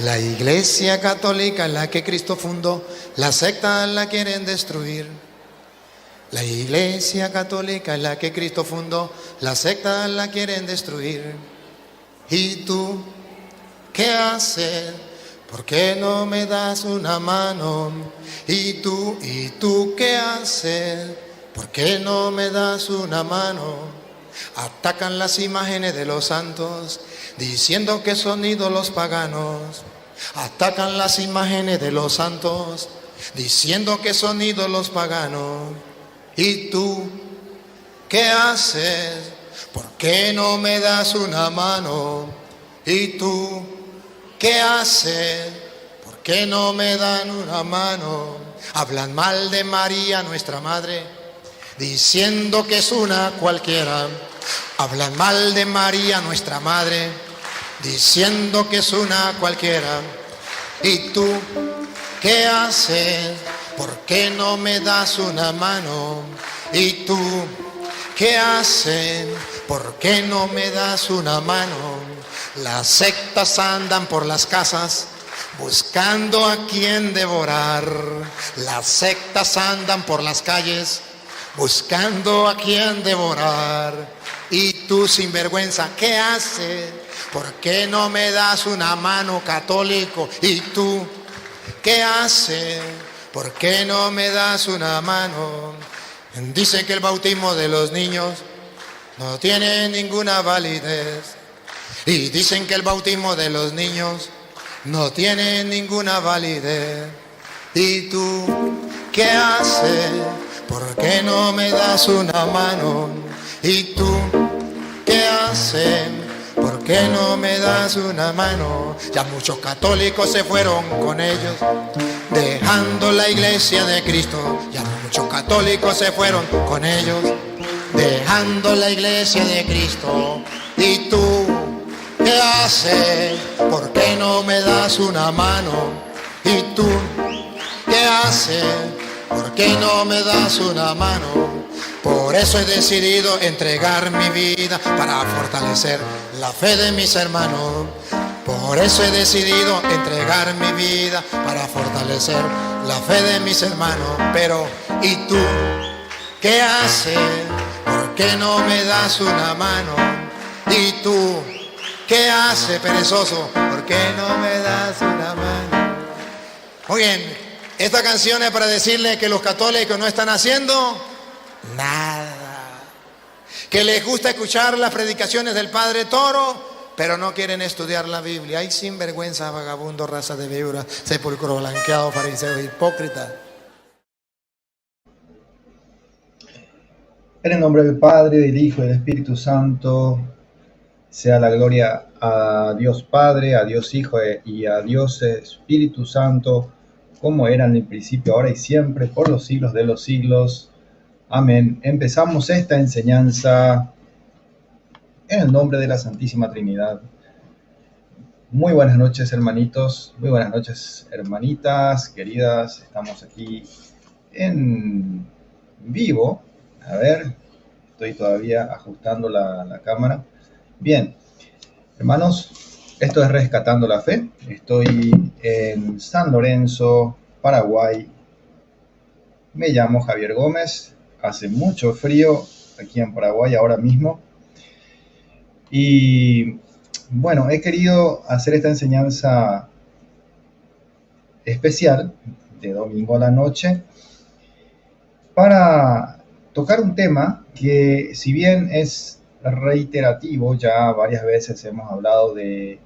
La Iglesia Católica, la que Cristo fundó, la secta la quieren destruir. La Iglesia Católica, la que Cristo fundó, la secta la quieren destruir. ¿Y tú qué haces? ¿Por qué no me das una mano? ¿Y tú qué haces? ¿Por qué no me das una mano? Atacan las imágenes de los santos, diciendo que son ídolos paganos. Atacan las imágenes de los santos, diciendo que son ídolos paganos. ¿Y tú qué haces? ¿Por qué no me das una mano? ¿Y tú qué haces? ¿Por qué no me dan una mano? Hablan mal de María, nuestra madre, diciendo que es una cualquiera. Hablan mal de María, nuestra madre, diciendo que es una cualquiera. ¿Y tú qué haces? ¿Por qué no me das una mano? ¿Y tú qué haces? ¿Por qué no me das una mano? Las sectas andan por las casas buscando a quien devorar. Las sectas andan por las calles buscando a quien devorar. Y tú, sinvergüenza, ¿qué haces? ¿Por qué no me das una mano, católico? ¿Y tú qué haces? ¿Por qué no me das una mano? Dicen que el bautismo de los niños no tiene ninguna validez. Y dicen que el bautismo de los niños no tiene ninguna validez. ¿Y tú qué haces? ¿Por qué no me das una mano? ¿Y tú qué haces? ¿Por qué no me das una mano? Ya muchos católicos se fueron con ellos, dejando la iglesia de Cristo. Ya muchos católicos se fueron con ellos, dejando la iglesia de Cristo. ¿Y tú qué haces? ¿Por qué no me das una mano? ¿Y tú qué haces? ¿Por qué no me das una mano? Por eso he decidido entregar mi vida para fortalecer la fe de mis hermanos. Por eso he decidido entregar mi vida para fortalecer la fe de mis hermanos. Pero, ¿y tú qué haces? ¿Por qué no me das una mano? ¿Y tú qué haces, perezoso? ¿Por qué no me das una mano? Muy bien. Esta canción es para decirle que los católicos no están haciendo nada. Que les gusta escuchar las predicaciones del Padre Toro, pero no quieren estudiar la Biblia. Ay, sinvergüenza, vagabundo, raza de víbora, sepulcro blanqueado, fariseos, hipócritas. En el nombre del Padre, del Hijo y del Espíritu Santo, sea la gloria a Dios Padre, a Dios Hijo y a Dios Espíritu Santo, como era en el principio, ahora y siempre, por los siglos de los siglos. Amén. Empezamos esta enseñanza en el nombre de la Santísima Trinidad. Muy buenas noches, hermanitos. Muy buenas noches, hermanitas, queridas. Estamos aquí en vivo. A ver, estoy todavía ajustando la cámara. Bien, hermanos. Esto es Rescatando la Fe. Estoy en San Lorenzo, Paraguay. Me llamo Javier Gómez. Hace mucho frío aquí en Paraguay ahora mismo. Y bueno, he querido hacer esta enseñanza especial de domingo a la noche para tocar un tema que, si bien es reiterativo, ya varias veces hemos hablado de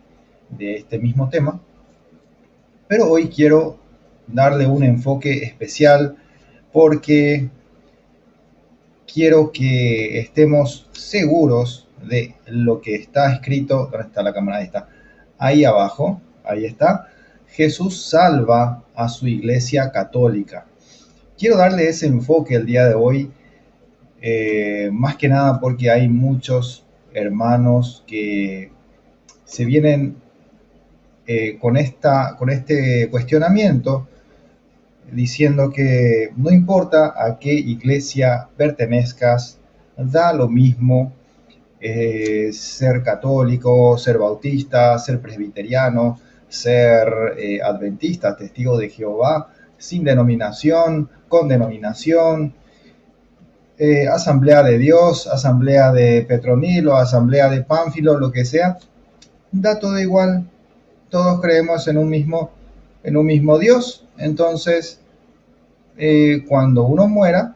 este mismo tema, pero hoy quiero darle un enfoque especial porque quiero que estemos seguros de lo que está escrito. ¿Dónde está la cámara? Ahí está, ahí abajo, ahí está. Jesús salva a su iglesia católica. Quiero darle ese enfoque el día de hoy, más que nada porque hay muchos hermanos que se vienen con este cuestionamiento, diciendo que no importa a qué iglesia pertenezcas, da lo mismo ser católico, ser bautista, ser presbiteriano, ser adventista, testigo de Jehová, sin denominación, con denominación, Asamblea de Dios, Asamblea de Petronilo, Asamblea de Pánfilo, lo que sea, da todo igual. Todos creemos en un mismo Dios. Entonces, cuando uno muera,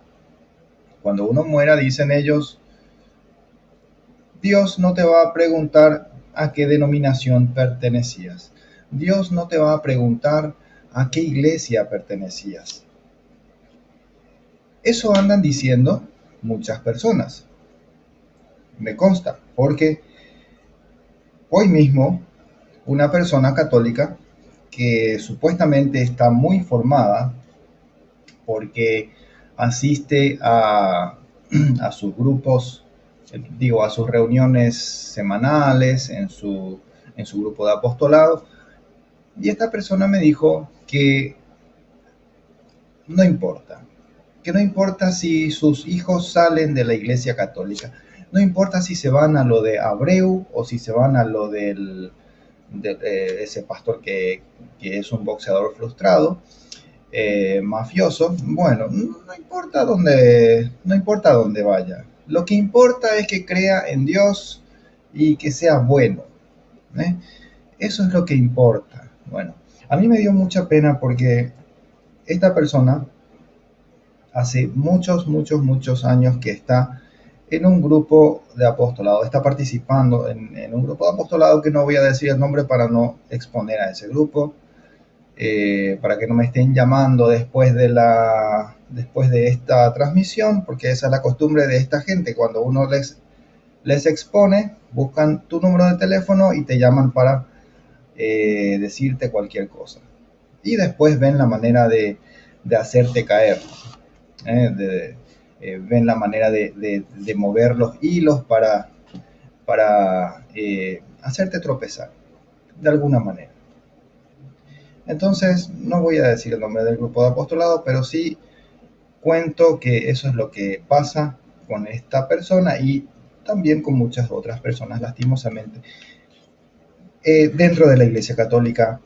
dicen ellos, Dios no te va a preguntar a qué denominación pertenecías. Dios no te va a preguntar a qué iglesia pertenecías. Eso andan diciendo muchas personas. Me consta, porque hoy mismo una persona católica que supuestamente está muy formada porque asiste a sus grupos, a sus reuniones semanales en su grupo de apostolado, y esta persona me dijo que no importa si sus hijos salen de la iglesia católica, no importa si se van a lo de Abreu o si se van a lo de ese pastor que es un boxeador frustrado, mafioso. Bueno, no importa dónde vaya. Lo que importa es que crea en Dios y que sea bueno. Eso es lo que importa. Bueno, a mí me dio mucha pena porque esta persona hace muchos años que está en un grupo de apostolado, está participando en un grupo de apostolado que no voy a decir el nombre para no exponer a ese grupo, para que no me estén llamando después de esta transmisión, porque esa es la costumbre de esta gente. Cuando uno les expone, buscan tu número de teléfono y te llaman para decirte cualquier cosa. Y después ven la manera de hacerte caer. Ven la manera de mover los hilos para hacerte tropezar de alguna manera. Entonces, no voy a decir el nombre del grupo de apostolado, pero sí cuento que eso es lo que pasa con esta persona y también con muchas otras personas, lastimosamente, dentro de la Iglesia Católica.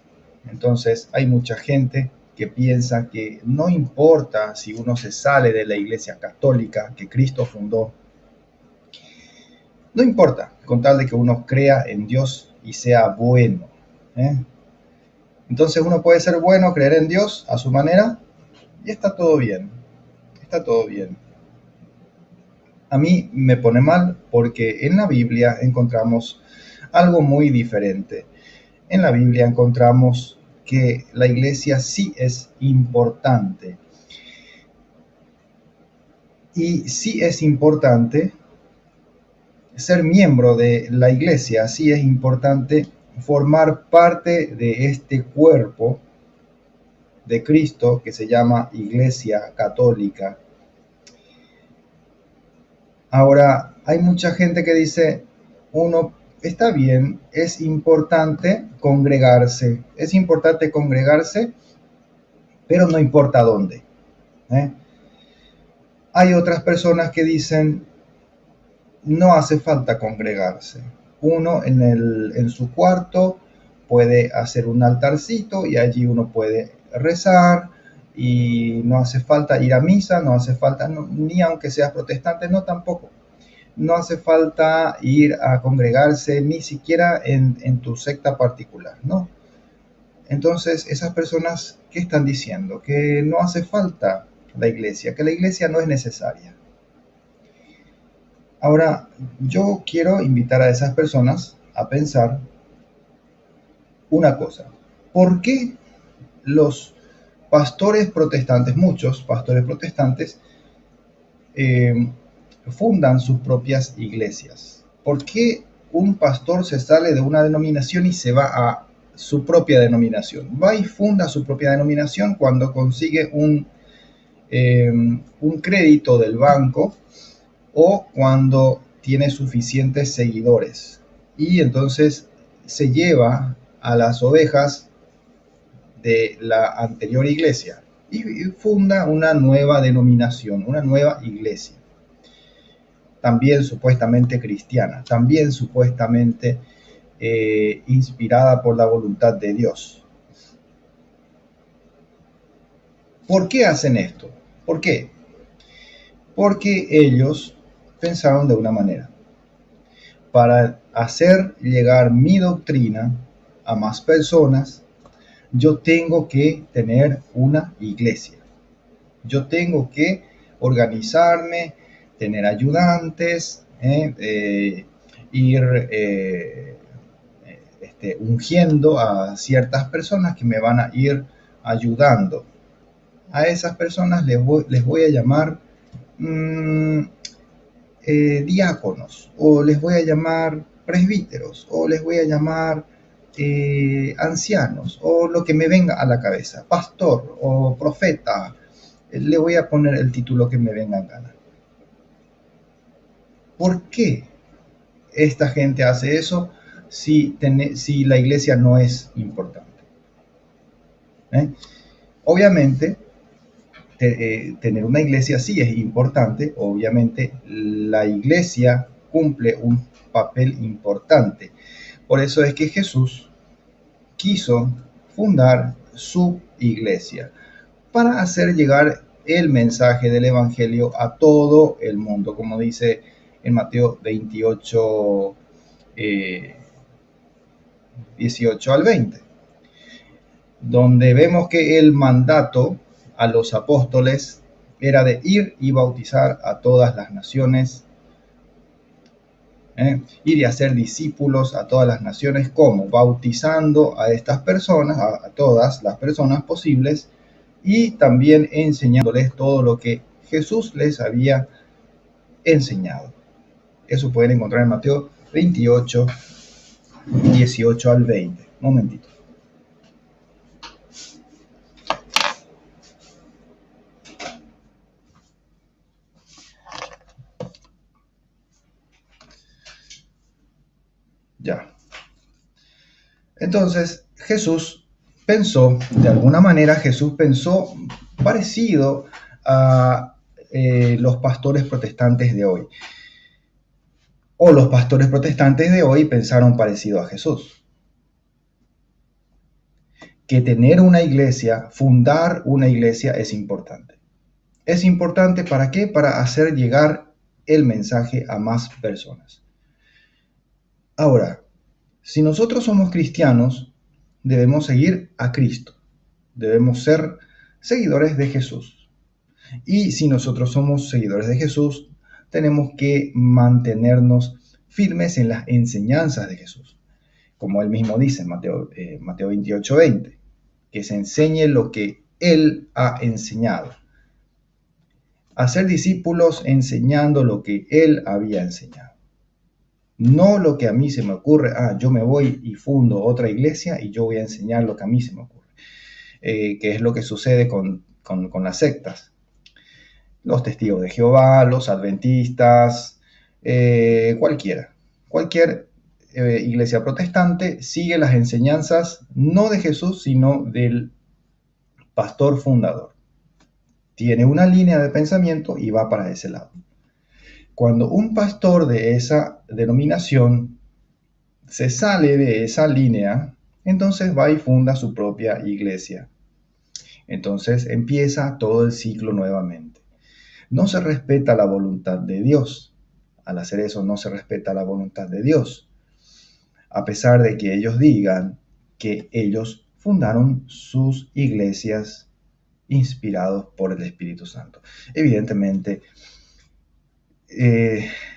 Entonces, hay mucha gente que piensa que no importa si uno se sale de la Iglesia Católica que Cristo fundó, no importa, con tal de que uno crea en Dios y sea bueno. Entonces uno puede ser bueno, creer en Dios a su manera y está todo bien. Está todo bien. A mí me pone mal porque en la Biblia encontramos algo muy diferente. En la Biblia encontramos que la iglesia sí es importante. Y sí es importante ser miembro de la iglesia, sí es importante formar parte de este cuerpo de Cristo que se llama Iglesia Católica. Ahora, hay mucha gente que dice, está bien, es importante congregarse, pero no importa dónde. Hay otras personas que dicen, no hace falta congregarse. Uno en su cuarto puede hacer un altarcito y allí uno puede rezar y no hace falta ir a misa, no hace falta, ni aunque seas protestante, no tampoco. No hace falta ir a congregarse ni siquiera en tu secta particular, ¿no? Entonces, esas personas, ¿qué están diciendo? Que no hace falta la iglesia, que la iglesia no es necesaria. Ahora, yo quiero invitar a esas personas a pensar una cosa. ¿Por qué los pastores protestantes, muchos pastores protestantes, fundan sus propias iglesias? ¿Por qué un pastor se sale de una denominación y se va a su propia denominación? Va y funda su propia denominación cuando consigue un crédito del banco o cuando tiene suficientes seguidores. Y entonces se lleva a las ovejas de la anterior iglesia y funda una nueva denominación, una nueva iglesia. También supuestamente cristiana, también supuestamente inspirada por la voluntad de Dios. ¿Por qué hacen esto? ¿Por qué? Porque ellos pensaron de una manera: para hacer llegar mi doctrina a más personas, yo tengo que tener una iglesia. Yo tengo que organizarme, tener ayudantes, ir ungiendo a ciertas personas que me van a ir ayudando. A esas personas les voy a llamar diáconos, o les voy a llamar presbíteros, o les voy a llamar ancianos, o lo que me venga a la cabeza, pastor o profeta. Le voy a poner el título que me venga en gana. ¿Por qué esta gente hace eso si la iglesia no es importante? Obviamente, tener una iglesia sí es importante. Obviamente, la iglesia cumple un papel importante. Por eso es que Jesús quiso fundar su iglesia, para hacer llegar el mensaje del evangelio a todo el mundo, como dice en Mateo 28, 18 al 20, donde vemos que el mandato a los apóstoles era de ir y bautizar a todas las naciones, ir y hacer discípulos a todas las naciones. ¿Cómo? Bautizando a estas personas, a todas las personas posibles, y también enseñándoles todo lo que Jesús les había enseñado. Eso pueden encontrar en Mateo 28, 18 al 20. Un momentito. Ya. Entonces, Jesús pensó, de alguna manera, Jesús pensó parecido a los pastores protestantes de hoy. O los pastores protestantes de hoy pensaron parecido a Jesús. Que tener una iglesia, fundar una iglesia es importante. ¿Es importante para qué? Para hacer llegar el mensaje a más personas. Ahora, si nosotros somos cristianos, debemos seguir a Cristo. Debemos ser seguidores de Jesús. Y si nosotros somos seguidores de Jesús, tenemos que mantenernos firmes en las enseñanzas de Jesús. Como él mismo dice en Mateo 28, 20, que se enseñe lo que él ha enseñado. Hacer discípulos enseñando lo que él había enseñado. No lo que a mí se me ocurre. Yo me voy y fundo otra iglesia y yo voy a enseñar lo que a mí se me ocurre. Que es lo que sucede con las sectas. Los testigos de Jehová, los adventistas, cualquier iglesia protestante sigue las enseñanzas no de Jesús, sino del pastor fundador. Tiene una línea de pensamiento y va para ese lado. Cuando un pastor de esa denominación se sale de esa línea, entonces va y funda su propia iglesia. Entonces empieza todo el ciclo nuevamente. No se respeta la voluntad de Dios. Al hacer eso no se respeta la voluntad de Dios. A pesar de que ellos digan que ellos fundaron sus iglesias inspirados por el Espíritu Santo. Evidentemente,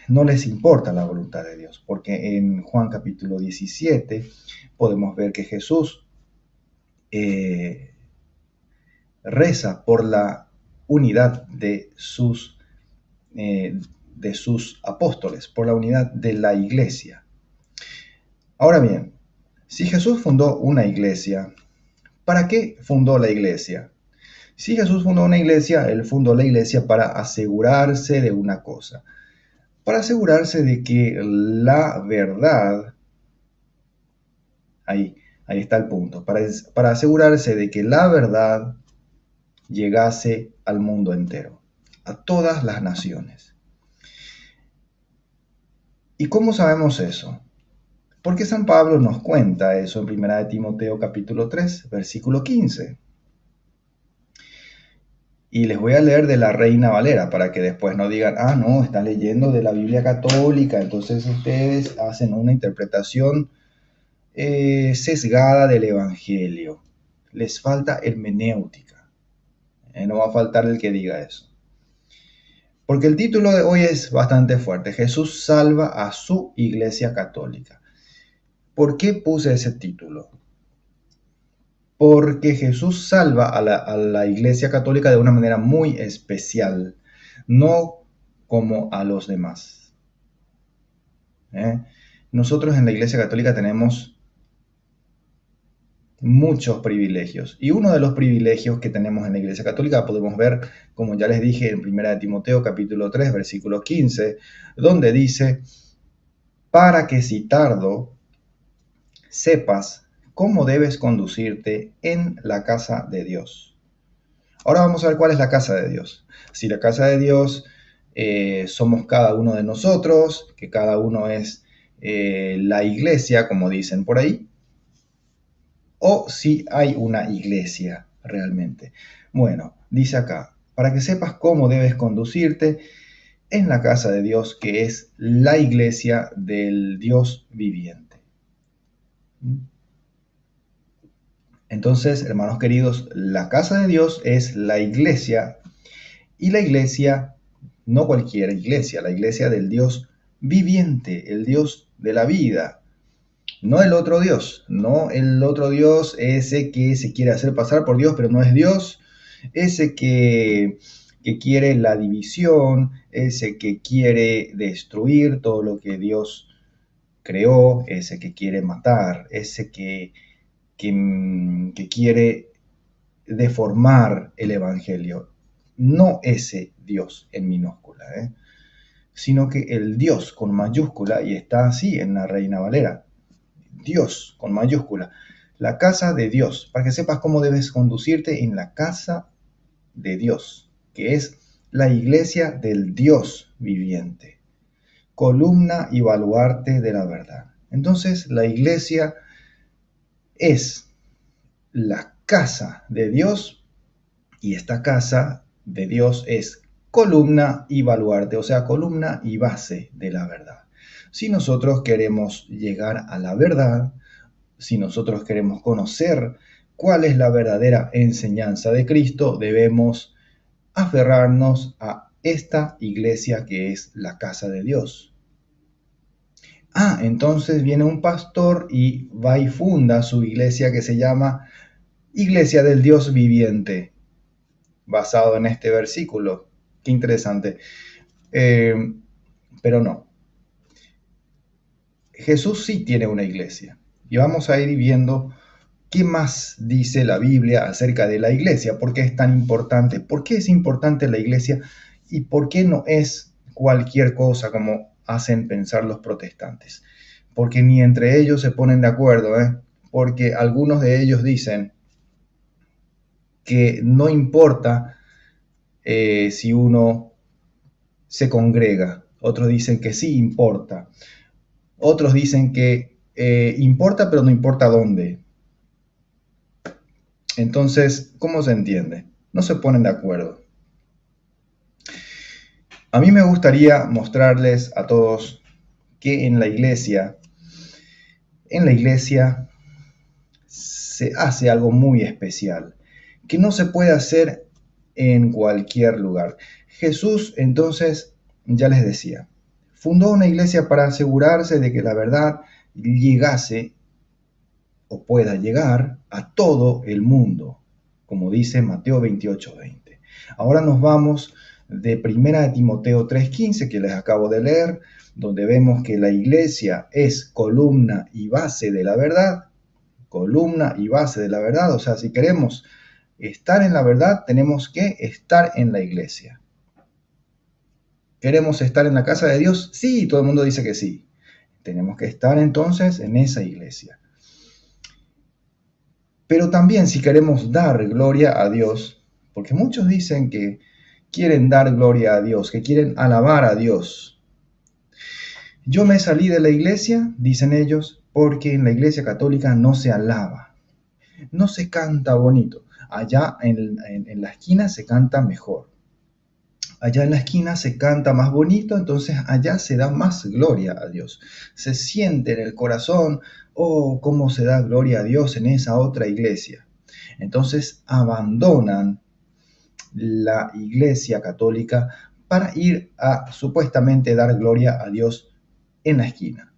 no les importa la voluntad de Dios, porque en Juan capítulo 17 podemos ver que Jesús reza por la unidad de sus apóstoles, por la unidad de la iglesia. Ahora bien, si Jesús fundó una iglesia, ¿para qué fundó la iglesia? Si Jesús fundó una iglesia, él fundó la iglesia para asegurarse de una cosa, para asegurarse de que la verdad, ahí está el punto, para asegurarse de que la verdad llegase al mundo entero, a todas las naciones. ¿Y cómo sabemos eso? Porque San Pablo nos cuenta eso en 1 de Timoteo capítulo 3, versículo 15. Y les voy a leer de la Reina Valera para que después no digan, ah, no, están leyendo de la Biblia católica, entonces ustedes hacen una interpretación sesgada del Evangelio. Les falta hermenéutica. No va a faltar el que diga eso. Porque el título de hoy es bastante fuerte. Jesús salva a su Iglesia Católica. ¿Por qué puse ese título? Porque Jesús salva a la Iglesia Católica de una manera muy especial, no como a los demás. Nosotros en la Iglesia Católica tenemos muchos privilegios. Y uno de los privilegios que tenemos en la Iglesia Católica podemos ver, como ya les dije, en 1 de Timoteo capítulo 3, versículo 15, donde dice, para que si tardo, sepas cómo debes conducirte en la casa de Dios. Ahora vamos a ver cuál es la casa de Dios. Si la casa de Dios somos cada uno de nosotros, que cada uno es la iglesia, como dicen por ahí, o si hay una iglesia realmente. Bueno, dice acá, para que sepas cómo debes conducirte en la casa de Dios, que es la iglesia del Dios viviente. Entonces, hermanos queridos, la casa de Dios es la iglesia, y la iglesia, no cualquier iglesia, la iglesia del Dios viviente, el Dios de la vida. No el otro Dios, no el otro Dios, ese que se quiere hacer pasar por Dios, pero no es Dios, ese que quiere la división, ese que quiere destruir todo lo que Dios creó, ese que quiere matar, ese que quiere deformar el Evangelio. No ese Dios en minúscula, sino que el Dios con mayúscula, y está así en la Reina Valera. Dios con mayúscula, la casa de Dios, para que sepas cómo debes conducirte en la casa de Dios, que es la iglesia del Dios viviente, columna y baluarte de la verdad. Entonces, la iglesia es la casa de Dios, y esta casa de Dios es columna y baluarte, o sea, columna y base de la verdad. Si nosotros queremos llegar a la verdad, si nosotros queremos conocer cuál es la verdadera enseñanza de Cristo, debemos aferrarnos a esta iglesia que es la casa de Dios. Entonces viene un pastor y va y funda su iglesia que se llama Iglesia del Dios Viviente, basado en este versículo. Qué interesante. Pero no. Jesús sí tiene una iglesia. Y vamos a ir viendo qué más dice la Biblia acerca de la iglesia. ¿Por qué es tan importante? ¿Por qué es importante la iglesia? ¿Y por qué no es cualquier cosa como hacen pensar los protestantes? Porque ni entre ellos se ponen de acuerdo, porque algunos de ellos dicen que no importa si uno se congrega. Otros dicen que sí importa. Otros dicen que importa, pero no importa dónde. Entonces, ¿cómo se entiende? No se ponen de acuerdo. A mí me gustaría mostrarles a todos que en la iglesia se hace algo muy especial, que no se puede hacer en cualquier lugar. Jesús, entonces, ya les decía, fundó una iglesia para asegurarse de que la verdad llegase o pueda llegar a todo el mundo, como dice Mateo 28:20. Ahora nos vamos de 1 de Timoteo 3:15, que les acabo de leer, donde vemos que la iglesia es columna y base de la verdad. Columna y base de la verdad, o sea, si queremos estar en la verdad, tenemos que estar en la iglesia. ¿Queremos estar en la casa de Dios? Sí, todo el mundo dice que sí. Tenemos que estar entonces en esa iglesia. Pero también si queremos dar gloria a Dios, porque muchos dicen que quieren dar gloria a Dios, que quieren alabar a Dios. Yo me salí de la iglesia, dicen ellos, porque en la Iglesia Católica no se alaba, no se canta bonito. Allá en la esquina se canta mejor. Allá en la esquina se canta más bonito, entonces allá se da más gloria a Dios. Se siente en el corazón, oh, cómo se da gloria a Dios en esa otra iglesia. Entonces abandonan la Iglesia Católica para ir a supuestamente dar gloria a Dios en la esquina.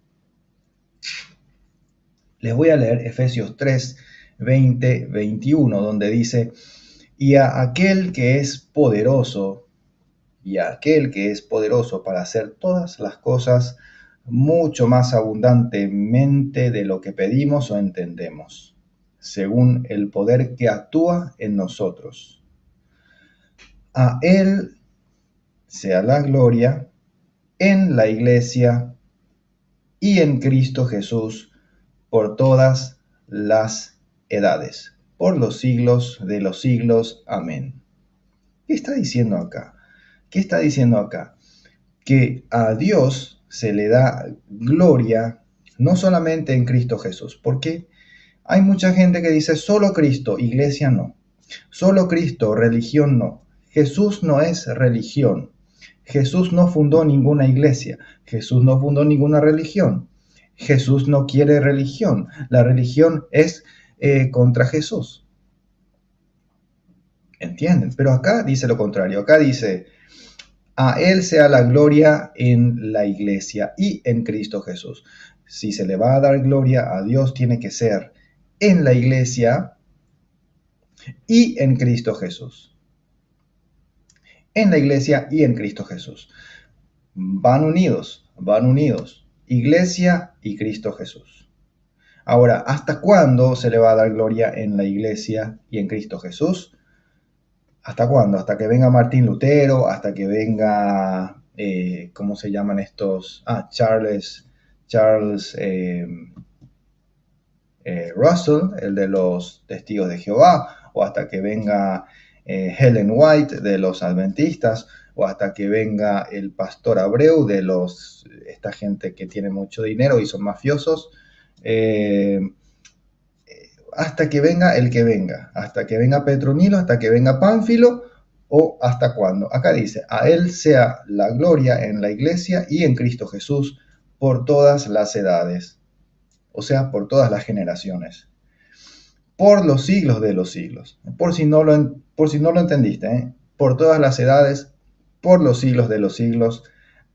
Les voy a leer Efesios 3, 20, 21, donde dice, y a aquel que es poderoso, para hacer todas las cosas mucho más abundantemente de lo que pedimos o entendemos, según el poder que actúa en nosotros. A Él sea la gloria en la Iglesia y en Cristo Jesús por todas las edades, por los siglos de los siglos. Amén. ¿Qué está diciendo acá? ¿Qué está diciendo acá? Que a Dios se le da gloria no solamente en Cristo Jesús, porque hay mucha gente que dice solo Cristo, iglesia no. Solo Cristo, religión no. Jesús no es religión. Jesús no fundó ninguna iglesia. Jesús no fundó ninguna religión. Jesús no quiere religión. La religión es contra Jesús. ¿Entienden? Pero acá dice lo contrario. Acá dice, a Él sea la gloria en la iglesia y en Cristo Jesús. Si se le va a dar gloria a Dios, tiene que ser en la iglesia y en Cristo Jesús. En la iglesia y en Cristo Jesús. Van unidos. Iglesia y Cristo Jesús. Ahora, ¿hasta cuándo se le va a dar gloria en la iglesia y en Cristo Jesús? ¿Hasta cuándo? Hasta que venga Martín Lutero, hasta que venga, ¿cómo se llaman estos? Charles Russell, el de los Testigos de Jehová, o hasta que venga Ellen White de los Adventistas, o hasta que venga el pastor Abreu de esta gente que tiene mucho dinero y son mafiosos, hasta que venga el que venga, hasta que venga Petronilo, hasta que venga Pánfilo, o hasta cuándo. Acá dice, a Él sea la gloria en la iglesia y en Cristo Jesús por todas las edades, o sea, por todas las generaciones, por los siglos de los siglos. Por si no lo entendiste, por todas las edades, por los siglos de los siglos.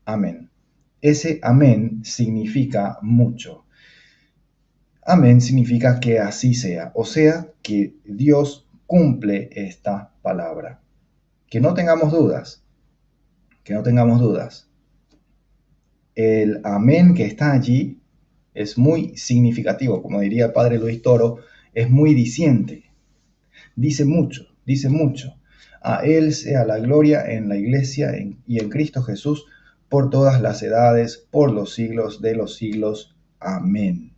Amén. Ese amén significa mucho. Amén significa que así sea, o sea, que Dios cumple esta palabra. Que no tengamos dudas, El amén que está allí es muy significativo, como diría el padre Luis Toro, es muy diciente. Dice mucho. A Él sea la gloria en la iglesia y en Cristo Jesús por todas las edades, por los siglos de los siglos. Amén.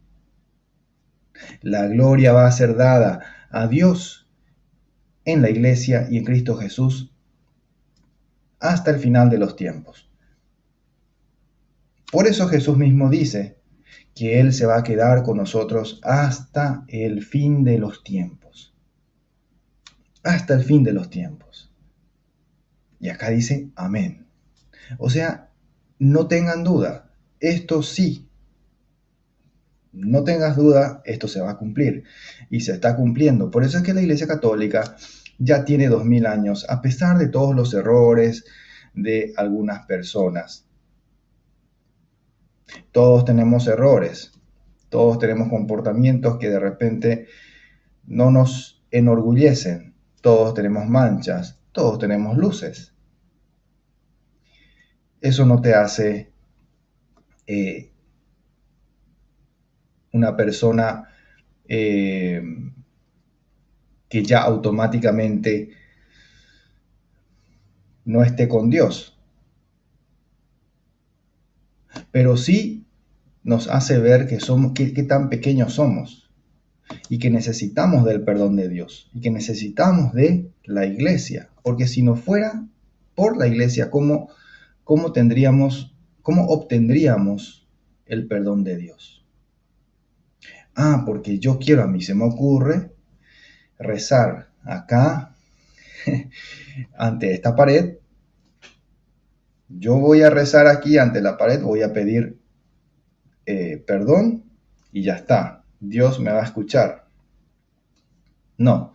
La gloria va a ser dada a Dios en la iglesia y en Cristo Jesús hasta el final de los tiempos. Por eso Jesús mismo dice que Él se va a quedar con nosotros hasta el fin de los tiempos. Hasta el fin de los tiempos. Y acá dice amén. O sea, no tengan duda, esto sí. No tengas duda, esto se va a cumplir y se está cumpliendo. Por eso es que la Iglesia Católica ya tiene 2000 años, a pesar de todos los errores de algunas personas. Todos tenemos errores, todos tenemos comportamientos que de repente no nos enorgullecen, todos tenemos manchas, todos tenemos luces. Eso no te hace una persona que ya automáticamente no esté con Dios. Pero sí nos hace ver que somos, qué tan pequeños somos y que necesitamos del perdón de Dios y que necesitamos de la iglesia. Porque si no fuera por la iglesia, ¿cómo obtendríamos el perdón de Dios? Porque a mí se me ocurre rezar acá ante esta pared. Yo voy a rezar aquí ante la pared, voy a pedir perdón y ya está. Dios me va a escuchar. No.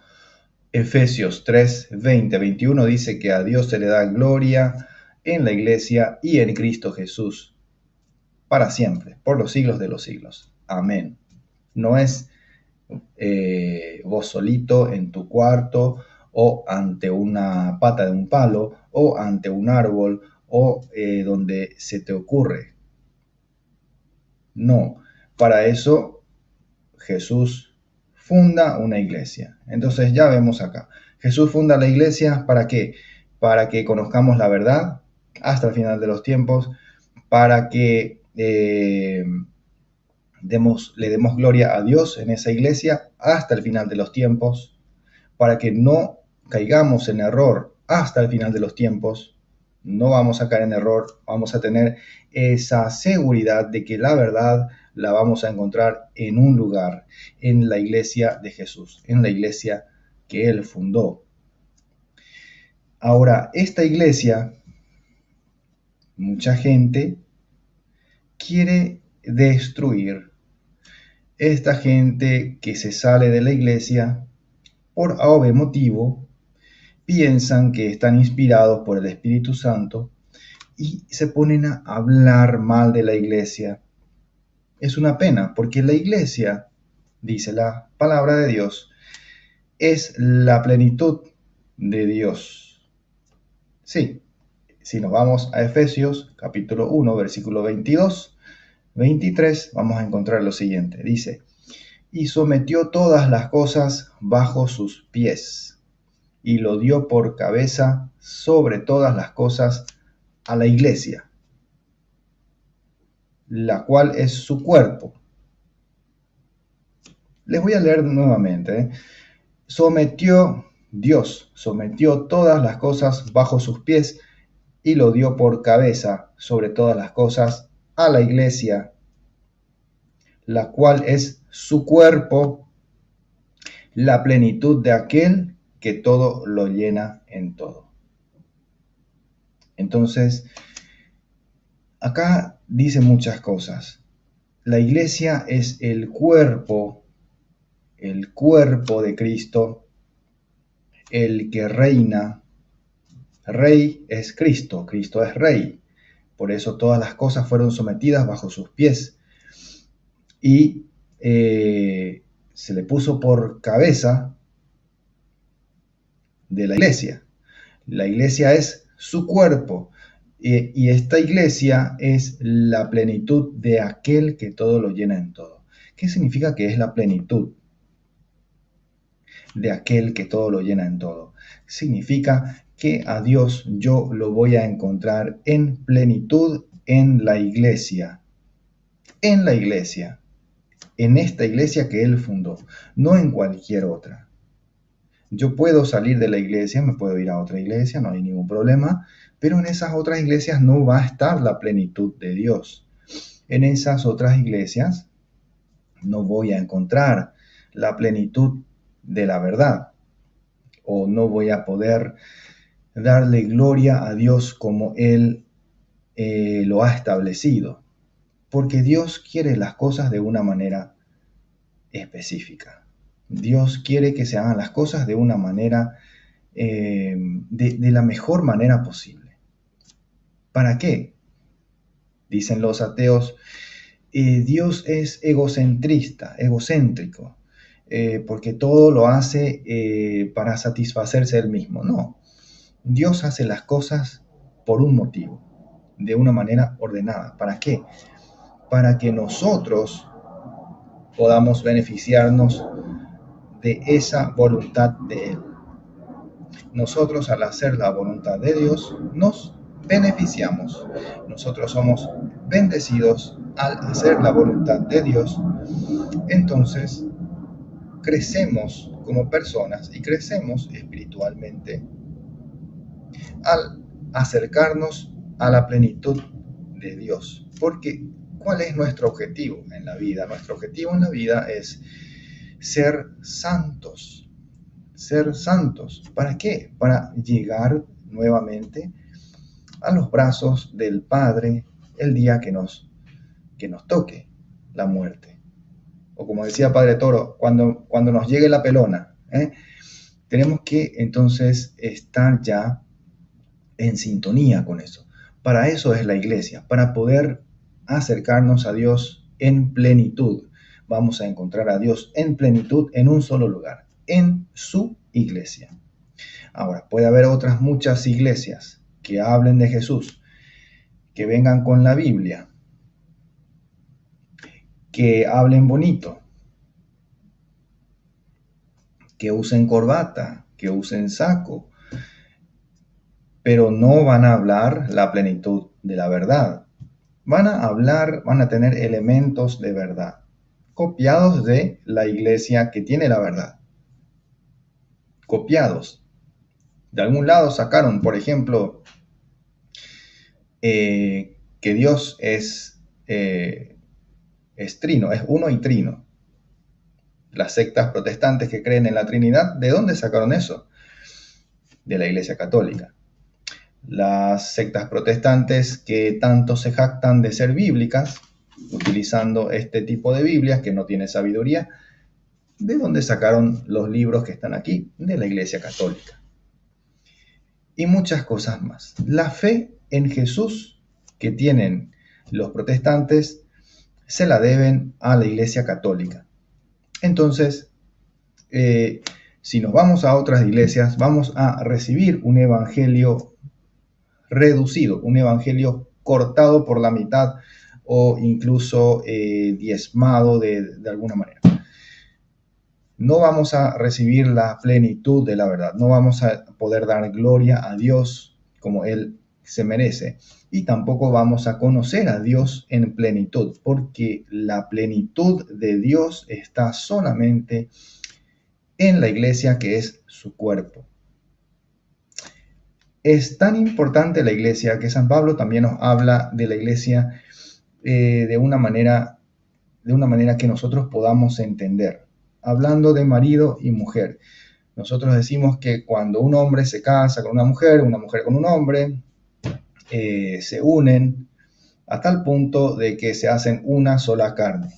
Efesios 3, 20, 21 dice que a Dios se le da gloria en la iglesia y en Cristo Jesús para siempre, por los siglos de los siglos. Amén. No es vos solito en tu cuarto o ante una pata de un palo o ante un árbol o donde se te ocurre. No, para eso Jesús funda una iglesia. Entonces ya vemos acá. Jesús funda la iglesia, ¿para qué? Para que conozcamos la verdad hasta el final de los tiempos, para que le demos gloria a Dios en esa iglesia hasta el final de los tiempos, para que no caigamos en error hasta el final de los tiempos. No vamos a caer en error, vamos a tener esa seguridad de que la verdad la vamos a encontrar en un lugar, en la iglesia de Jesús, en la iglesia que Él fundó. Ahora, esta iglesia, mucha gente quiere destruir. Esta gente que se sale de la iglesia, por A o B motivo, piensan que están inspirados por el Espíritu Santo y se ponen a hablar mal de la iglesia. Es una pena, porque la iglesia, dice la palabra de Dios, es la plenitud de Dios. Sí, si nos vamos a Efesios capítulo 1, versículo 22, 23, vamos a encontrar lo siguiente. Dice, y sometió todas las cosas bajo sus pies, y lo dio por cabeza sobre todas las cosas a la iglesia, la cual es su cuerpo. Les voy a leer nuevamente. Dios sometió todas las cosas bajo sus pies y lo dio por cabeza sobre todas las cosas a la iglesia, la cual es su cuerpo, la plenitud de aquel que todo lo llena en todo. Entonces, acá dice muchas cosas. La iglesia es el cuerpo de Cristo, el que reina. Rey es Cristo, Cristo es rey. Por eso todas las cosas fueron sometidas bajo sus pies. Y se le puso por cabeza de la iglesia. La iglesia es su cuerpo. Y esta iglesia es la plenitud de aquel que todo lo llena en todo. ¿Qué significa que es la plenitud de aquel que todo lo llena en todo? Significa que a Dios yo lo voy a encontrar en plenitud en la iglesia. En la iglesia. En esta iglesia que Él fundó, no en cualquier otra. Yo puedo salir de la iglesia, me puedo ir a otra iglesia, no hay ningún problema, pero en esas otras iglesias no va a estar la plenitud de Dios. En esas otras iglesias no voy a encontrar la plenitud de la verdad, o no voy a poder darle gloria a Dios como Él lo ha establecido, porque Dios quiere las cosas de una manera específica. Dios quiere que se hagan las cosas de una manera, de la mejor manera posible. ¿Para qué? Dicen los ateos, Dios es egocéntrico, porque todo lo hace para satisfacerse él mismo. No, Dios hace las cosas por un motivo, de una manera ordenada. ¿Para qué? Para que nosotros podamos beneficiarnos de esa voluntad de Él. Nosotros, al hacer la voluntad de Dios, nos beneficiamos. Nosotros somos bendecidos al hacer la voluntad de Dios. Entonces, crecemos como personas y crecemos espiritualmente al acercarnos a la plenitud de Dios. Porque ¿Cuál es nuestro objetivo en la vida? Nuestro objetivo en la vida es ser santos. Ser santos. ¿Para qué? Para llegar nuevamente a los brazos del Padre el día que nos toque la muerte. O como decía Padre Toro, cuando nos llegue la pelona, tenemos que entonces estar ya en sintonía con eso. Para eso es la iglesia, para poder acercarnos a Dios en plenitud. Vamos a encontrar a Dios en plenitud en un solo lugar, en su iglesia. Ahora, puede haber otras muchas iglesias que hablen de Jesús, que vengan con la Biblia, que hablen bonito, que usen corbata, que usen saco, pero no van a hablar la plenitud de la verdad. Van a tener elementos de verdad, copiados de la iglesia que tiene la verdad. Copiados. De algún lado sacaron, por ejemplo, que Dios es trino, es uno y trino. Las sectas protestantes que creen en la Trinidad, ¿de dónde sacaron eso? De la Iglesia Católica. Las sectas protestantes que tanto se jactan de ser bíblicas, utilizando este tipo de Biblias que no tiene sabiduría, ¿de dónde sacaron los libros que están aquí? De la Iglesia Católica. Y muchas cosas más. La fe en Jesús que tienen los protestantes se la deben a la Iglesia Católica. Entonces, si nos vamos a otras iglesias, vamos a recibir un evangelio reducido, un evangelio cortado por la mitad o incluso diezmado de alguna manera. No vamos a recibir la plenitud de la verdad, no vamos a poder dar gloria a Dios como Él se merece y tampoco vamos a conocer a Dios en plenitud, porque la plenitud de Dios está solamente en la iglesia que es su cuerpo. Es tan importante la iglesia que San Pablo también nos habla de la iglesia de una manera que nosotros podamos entender. Hablando de marido y mujer. Nosotros decimos que cuando un hombre se casa con una mujer con un hombre, se unen a tal punto de que se hacen una sola carne.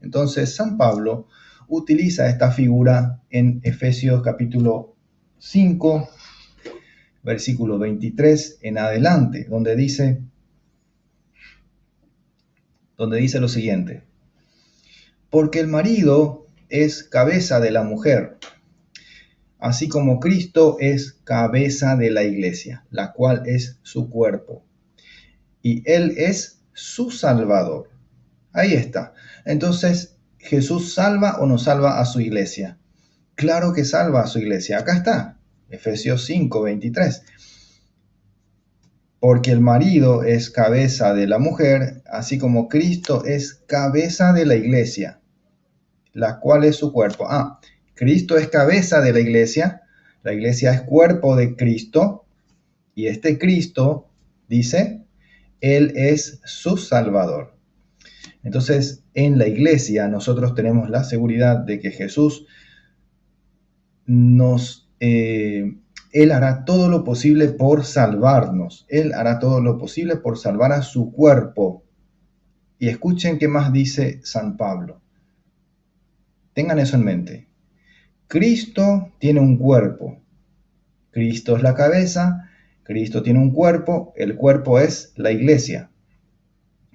Entonces San Pablo utiliza esta figura en Efesios capítulo 5, versículo 23 en adelante, donde dice lo siguiente: porque el marido es cabeza de la mujer, así como Cristo es cabeza de la iglesia, la cual es su cuerpo, y Él es su Salvador. Ahí está. Entonces, ¿Jesús salva o no salva a su iglesia? Claro que salva a su iglesia. Acá está, Efesios 5, 23. Porque el marido es cabeza de la mujer, así como Cristo es cabeza de la iglesia, la cual es su cuerpo. Cristo es cabeza de la iglesia es cuerpo de Cristo, y este Cristo, dice, Él es su Salvador. Entonces, en la iglesia nosotros tenemos la seguridad de que Jesús Él hará todo lo posible por salvarnos. Él hará todo lo posible por salvar a su cuerpo. Y escuchen qué más dice San Pablo. Tengan eso en mente. Cristo tiene un cuerpo. Cristo es la cabeza. Cristo tiene un cuerpo. El cuerpo es la iglesia.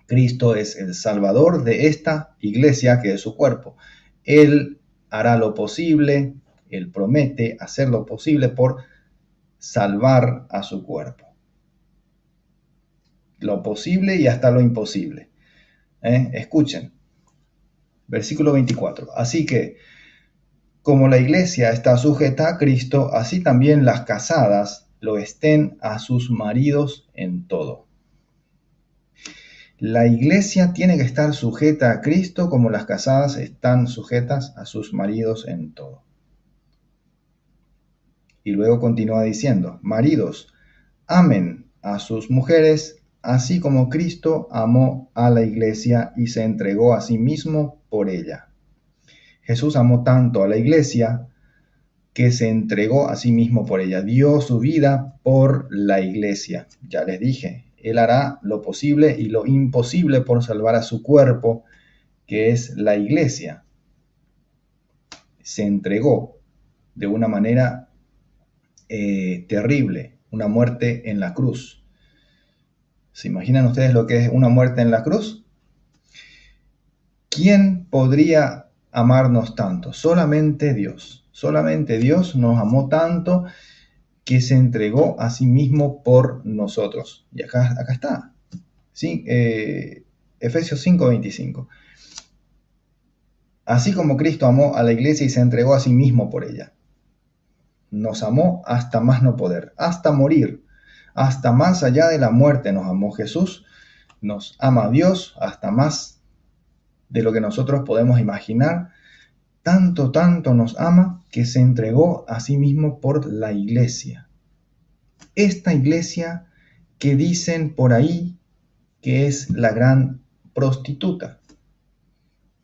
Cristo es el Salvador de esta iglesia que es su cuerpo. Él hará lo posible. Él promete hacer lo posible por salvar a su cuerpo. Lo posible y hasta lo imposible. Escuchen. Versículo 24. Así que, como la iglesia está sujeta a Cristo, así también las casadas lo estén a sus maridos en todo. La iglesia tiene que estar sujeta a Cristo como las casadas están sujetas a sus maridos en todo. Y luego continúa diciendo, maridos, amen a sus mujeres, así como Cristo amó a la iglesia y se entregó a sí mismo por ella. Jesús amó tanto a la iglesia que se entregó a sí mismo por ella, dio su vida por la iglesia. Ya les dije, Él hará lo posible y lo imposible por salvar a su cuerpo, que es la iglesia. Se entregó de una manera terrible, una muerte en la cruz. ¿Se imaginan ustedes lo que es una muerte en la cruz? ¿Quién podría amarnos tanto? Solamente Dios. Solamente Dios nos amó tanto que se entregó a sí mismo por nosotros. Y acá está. ¿Sí? Efesios 5:25. Así como Cristo amó a la iglesia y se entregó a sí mismo por ella. Nos amó hasta más no poder, hasta morir, hasta más allá de la muerte nos amó Jesús. Nos ama Dios hasta más de lo que nosotros podemos imaginar. Tanto nos ama que se entregó a sí mismo por la iglesia. Esta iglesia que dicen por ahí que es la gran prostituta.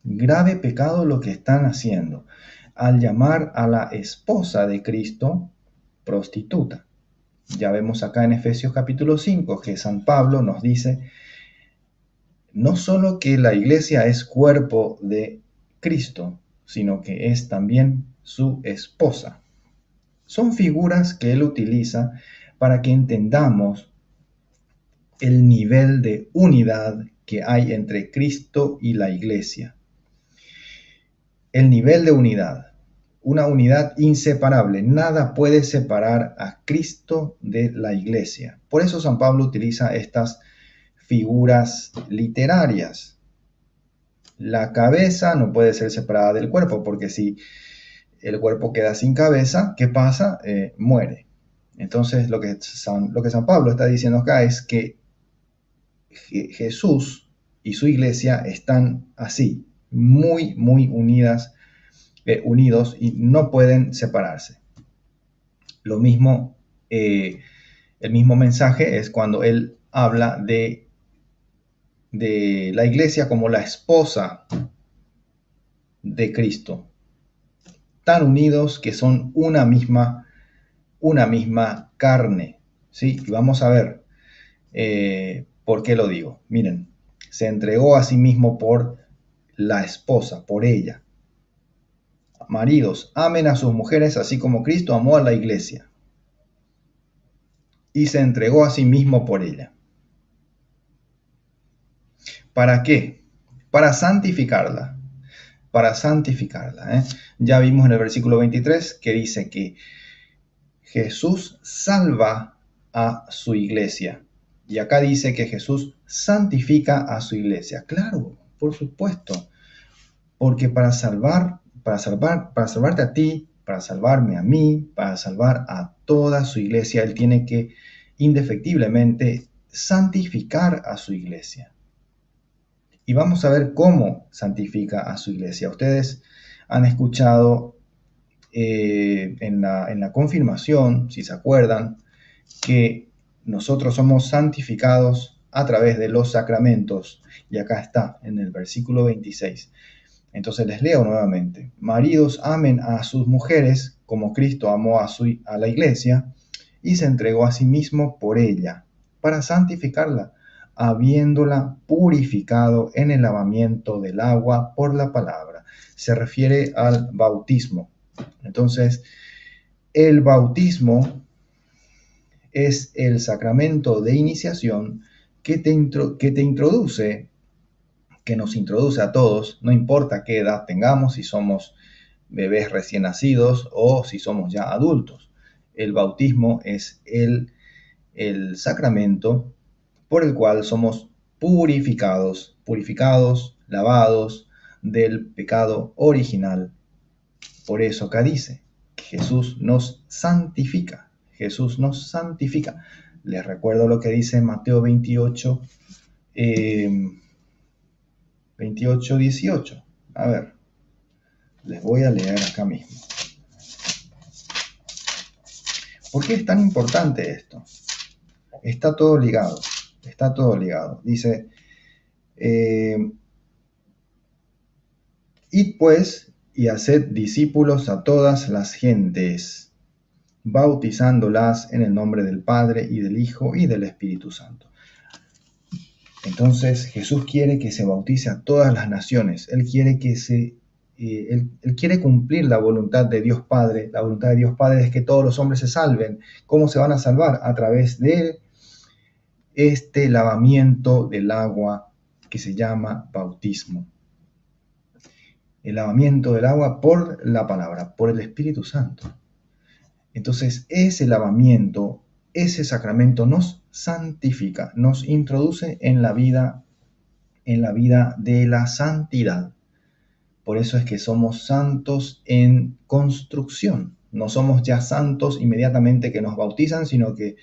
Grave pecado lo que están haciendo al llamar a la esposa de Cristo prostituta. Ya vemos acá en Efesios capítulo 5 que San Pablo nos dice no solo que la iglesia es cuerpo de Cristo, sino que es también su esposa. Son figuras que él utiliza para que entendamos el nivel de unidad que hay entre Cristo y la iglesia. El nivel de unidad, una unidad inseparable. Nada puede separar a Cristo de la iglesia. Por eso San Pablo utiliza estas figuras literarias. La cabeza no puede ser separada del cuerpo, porque si el cuerpo queda sin cabeza, ¿qué pasa? Muere. Entonces lo que San Pablo está diciendo acá es que Jesús y su iglesia están así, muy unidos y no pueden separarse. Lo mismo, el mismo mensaje es cuando él habla de la iglesia como la esposa de Cristo, tan unidos que son una misma carne, ¿sí? Y vamos a ver por qué lo digo. Miren, se entregó a sí mismo por la esposa, por ella. Maridos, amen a sus mujeres así como Cristo amó a la iglesia y se entregó a sí mismo por ella. ¿Para qué? Para santificarla. Para santificarla. Ya vimos en el versículo 23 que dice que Jesús salva a su iglesia. Y acá dice que Jesús santifica a su iglesia. Claro, por supuesto. Porque para salvarte a ti, para salvarme a mí, para salvar a toda su iglesia, Él tiene que indefectiblemente santificar a su iglesia. Y vamos a ver cómo santifica a su iglesia. Ustedes han escuchado en la confirmación, si se acuerdan, que nosotros somos santificados a través de los sacramentos. Y acá está, en el versículo 26. Entonces les leo nuevamente. Maridos, amen a sus mujeres como Cristo amó a la iglesia y se entregó a sí mismo por ella, para santificarla, habiéndola purificado en el lavamiento del agua por la palabra. Se refiere al bautismo. Entonces, el bautismo es el sacramento de iniciación que te introduce, que nos introduce a todos, no importa qué edad tengamos, si somos bebés recién nacidos o si somos ya adultos. El bautismo es el sacramento por el cual somos purificados, lavados del pecado original. Por eso acá dice que Jesús nos santifica. Jesús nos santifica. Les recuerdo lo que dice Mateo 28, 18. A ver, les voy a leer acá mismo. ¿Por qué es tan importante esto? Está todo ligado. Está todo ligado. Dice, id pues y haced discípulos a todas las gentes, bautizándolas en el nombre del Padre y del Hijo y del Espíritu Santo. Entonces Jesús quiere que se bautice a todas las naciones. Él quiere Él quiere cumplir la voluntad de Dios Padre. La voluntad de Dios Padre es que todos los hombres se salven. ¿Cómo se van a salvar? A través de este lavamiento del agua que se llama bautismo. El lavamiento del agua por la palabra, por el Espíritu Santo. Entonces, ese lavamiento, ese sacramento nos santifica, nos introduce en la vida de la santidad. Por eso es que somos santos en construcción. No somos ya santos inmediatamente que nos bautizan, sino que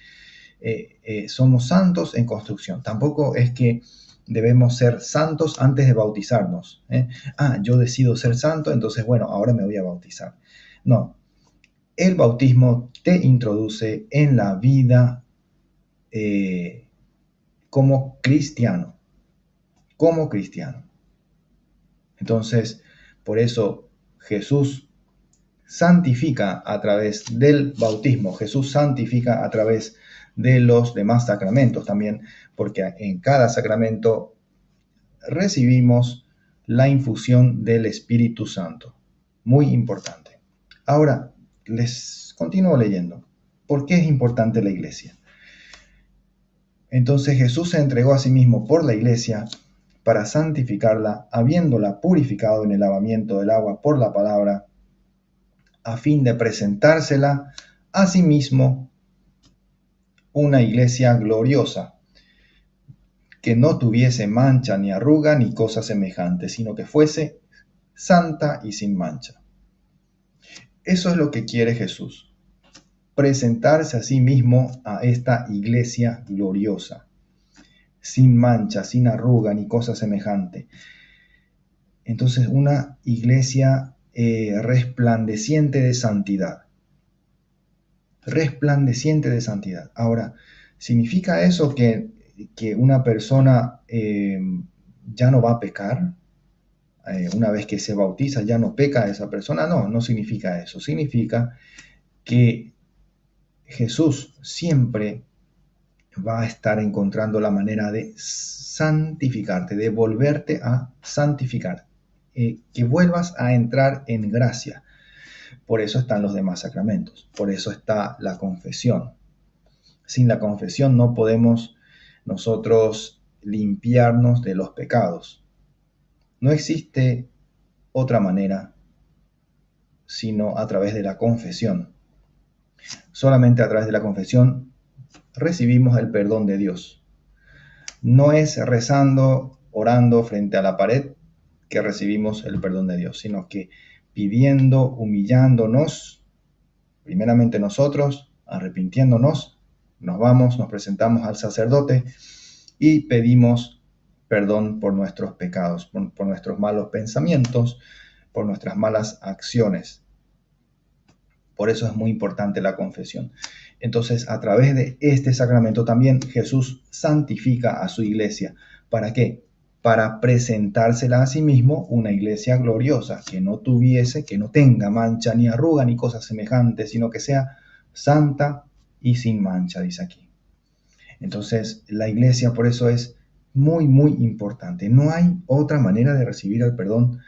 somos santos en construcción. Tampoco es que debemos ser santos antes de bautizarnos. Yo decido ser santo, entonces bueno, ahora me voy a bautizar. No, el bautismo te introduce en la vida como cristiano. Como cristiano. Entonces, por eso Jesús santifica a través del bautismo. Jesús santifica a través de los demás sacramentos también, porque en cada sacramento recibimos la infusión del Espíritu Santo. Muy importante. Ahora, les continúo leyendo. ¿Por qué es importante la iglesia? Entonces Jesús se entregó a sí mismo por la iglesia para santificarla, habiéndola purificado en el lavamiento del agua por la palabra, a fin de presentársela a sí mismo una iglesia gloriosa, que no tuviese mancha ni arruga ni cosa semejante, sino que fuese santa y sin mancha. Eso es lo que quiere Jesús, presentarse a sí mismo a esta iglesia gloriosa, sin mancha, sin arruga ni cosa semejante. Entonces, una iglesia resplandeciente de santidad. Resplandeciente de santidad. Ahora, ¿significa eso que una persona ya no va a pecar? Una vez que se bautiza ya no peca esa persona. No, no significa eso. Significa que Jesús siempre va a estar encontrando la manera de santificarte, de volverte a santificar, que vuelvas a entrar en gracia. Por eso están los demás sacramentos, por eso está la confesión. Sin la confesión no podemos nosotros limpiarnos de los pecados. No existe otra manera sino a través de la confesión. Solamente a través de la confesión recibimos el perdón de Dios. No es rezando, orando frente a la pared que recibimos el perdón de Dios, sino que pidiendo, humillándonos, primeramente nosotros, arrepintiéndonos, nos presentamos al sacerdote y pedimos perdón por nuestros pecados, por nuestros malos pensamientos, por nuestras malas acciones. Por eso es muy importante la confesión. Entonces, a través de este sacramento también Jesús santifica a su iglesia. ¿Para qué? Para presentársela a sí mismo una iglesia gloriosa, que no tenga mancha ni arruga ni cosas semejantes, sino que sea santa y sin mancha, dice aquí. Entonces, la iglesia por eso es muy, muy importante. No hay otra manera de recibir el perdón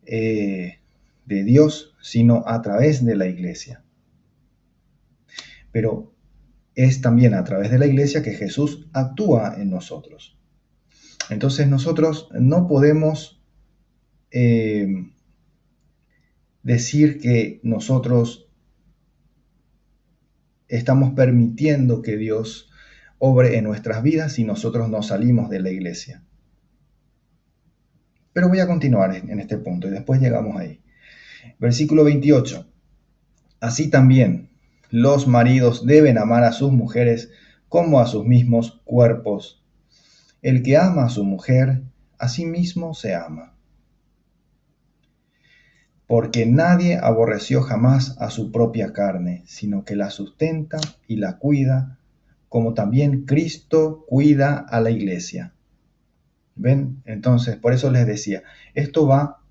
de Dios, sino a través de la iglesia. Pero es también a través de la iglesia que Jesús actúa en nosotros. Entonces nosotros no podemos decir que nosotros estamos permitiendo que Dios obre en nuestras vidas si nosotros no salimos de la iglesia. Pero voy a continuar en este punto y después llegamos ahí. Versículo 28. Así también los maridos deben amar a sus mujeres como a sus mismos cuerpos. El que ama a su mujer, a sí mismo se ama. Porque nadie aborreció jamás a su propia carne, sino que la sustenta y la cuida, como también Cristo cuida a la iglesia. ¿Ven? Entonces, por eso les decía, esto va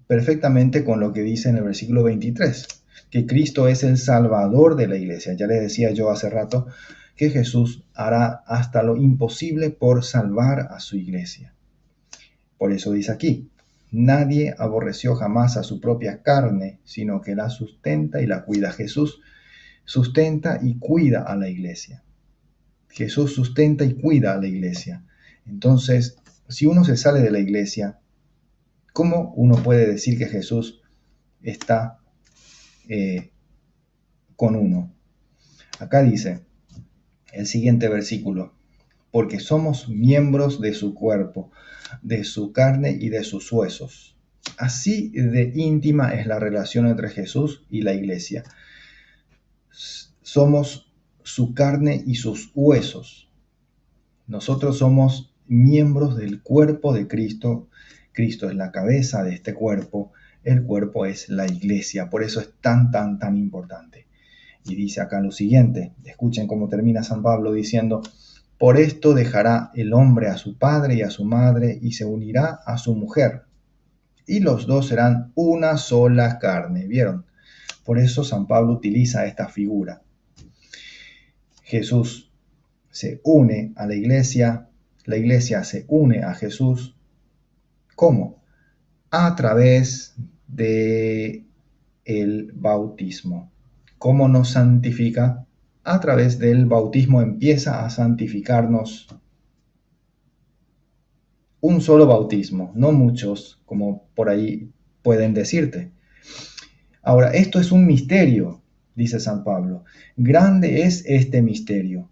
perfectamente con lo que dice en el versículo 23, que Cristo es el Salvador de la iglesia. Ya les decía yo hace rato que Jesús hará hasta lo imposible por salvar a su iglesia. Por eso dice aquí, nadie aborreció jamás a su propia carne, sino que la sustenta y la cuida. Jesús sustenta y cuida a la iglesia. Jesús sustenta y cuida a la iglesia. Entonces, si uno se sale de la iglesia, ¿cómo uno puede decir que Jesús está con uno? Acá dice el siguiente versículo, porque somos miembros de su cuerpo, de su carne y de sus huesos. Así de íntima es la relación entre Jesús y la iglesia. Somos su carne y sus huesos. Nosotros somos miembros del cuerpo de Cristo. Cristo es la cabeza de este cuerpo. El cuerpo es la iglesia. Por eso es tan importante. Y dice acá lo siguiente. Escuchen cómo termina San Pablo diciendo, por esto dejará el hombre a su padre y a su madre y se unirá a su mujer. Y los dos serán una sola carne. ¿Vieron? Por eso San Pablo utiliza esta figura. Jesús se une a la iglesia se une a Jesús. ¿Cómo? A través de el bautismo. ¿Cómo nos santifica? A través del bautismo empieza a santificarnos. Un solo bautismo, no muchos, como por ahí pueden decirte. Ahora, esto es un misterio, dice San Pablo. Grande es este misterio.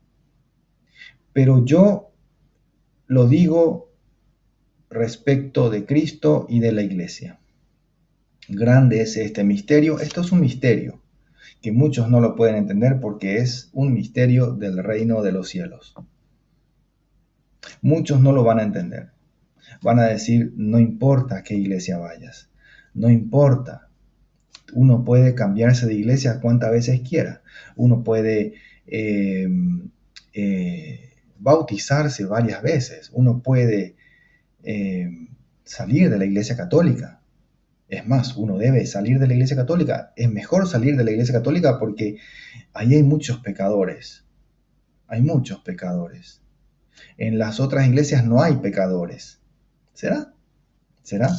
Pero yo lo digo respecto de Cristo y de la iglesia. Grande es este misterio. Esto es un misterio que muchos no lo pueden entender porque es un misterio del reino de los cielos. Muchos no lo van a entender. Van a decir, no importa a qué iglesia vayas. No importa. Uno puede cambiarse de iglesia cuantas veces quiera. Uno puede bautizarse varias veces. Uno puede salir de la iglesia católica. Es más, uno debe salir de la iglesia católica. Es mejor salir de la iglesia católica porque ahí hay muchos pecadores. Hay muchos pecadores. En las otras iglesias no hay pecadores. ¿Será? ¿Será?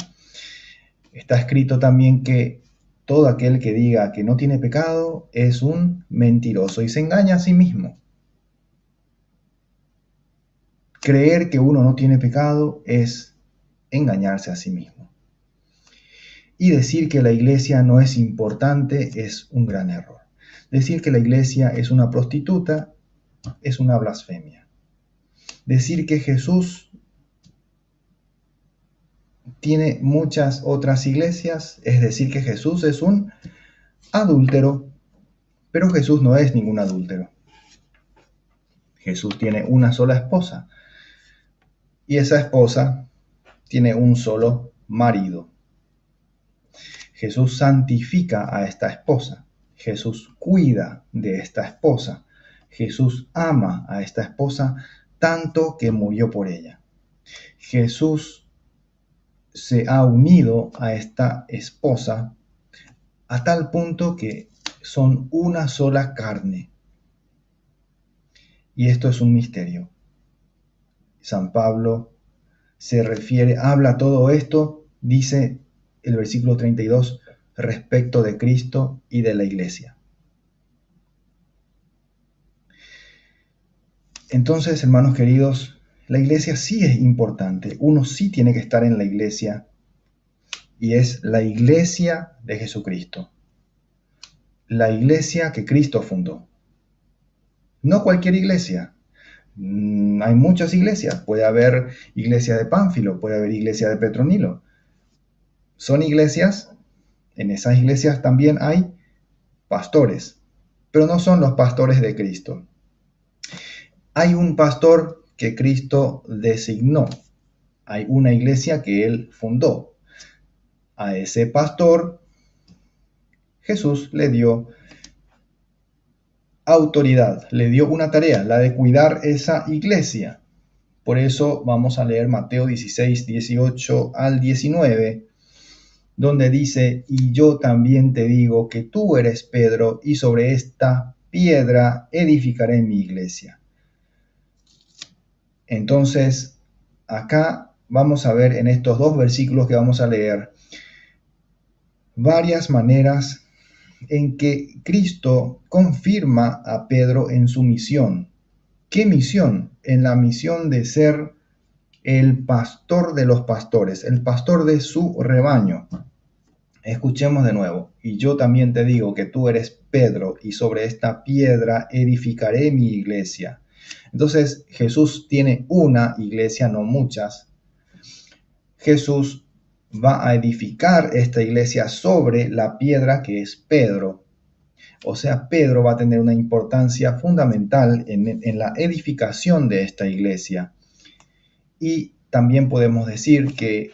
Está escrito también que todo aquel que diga que no tiene pecado es un mentiroso y se engaña a sí mismo. Creer que uno no tiene pecado es engañarse a sí mismo. Y decir que la iglesia no es importante es un gran error. Decir que la iglesia es una prostituta es una blasfemia. Decir que Jesús tiene muchas otras iglesias es decir que Jesús es un adúltero. Pero Jesús no es ningún adúltero. Jesús tiene una sola esposa. Y esa esposa tiene un solo marido. Jesús santifica a esta esposa. Jesús cuida de esta esposa. Jesús ama a esta esposa tanto que murió por ella. Jesús se ha unido a esta esposa a tal punto que son una sola carne. Y esto es un misterio. San Pablo habla todo esto, dice el versículo 32, respecto de Cristo y de la iglesia. Entonces, hermanos queridos, la iglesia sí es importante. Uno sí tiene que estar en la iglesia y es la iglesia de Jesucristo. La iglesia que Cristo fundó. No cualquier iglesia. Hay muchas iglesias. Puede haber iglesia de Pánfilo, puede haber iglesia de Petronilo. Son iglesias, en esas iglesias también hay pastores, pero no son los pastores de Cristo. Hay un pastor que Cristo designó. Hay una iglesia que Él fundó. A ese pastor Jesús le dio autoridad, le dio una tarea, la de cuidar esa iglesia. Por eso vamos a leer Mateo 16, 18 al 19, donde dice: y yo también te digo que tú eres Pedro, y sobre esta piedra edificaré mi iglesia. Entonces, acá vamos a ver en estos dos versículos que vamos a leer varias maneras en que Cristo confirma a Pedro en su misión. ¿Qué misión? En la misión de ser el pastor de los pastores, el pastor de su rebaño. Escuchemos de nuevo. Y yo también te digo que tú eres Pedro, y sobre esta piedra edificaré mi iglesia. Entonces Jesús tiene una iglesia, no muchas. Jesús va a edificar esta iglesia sobre la piedra que es Pedro. O sea, Pedro va a tener una importancia fundamental en la edificación de esta iglesia. Y también podemos decir que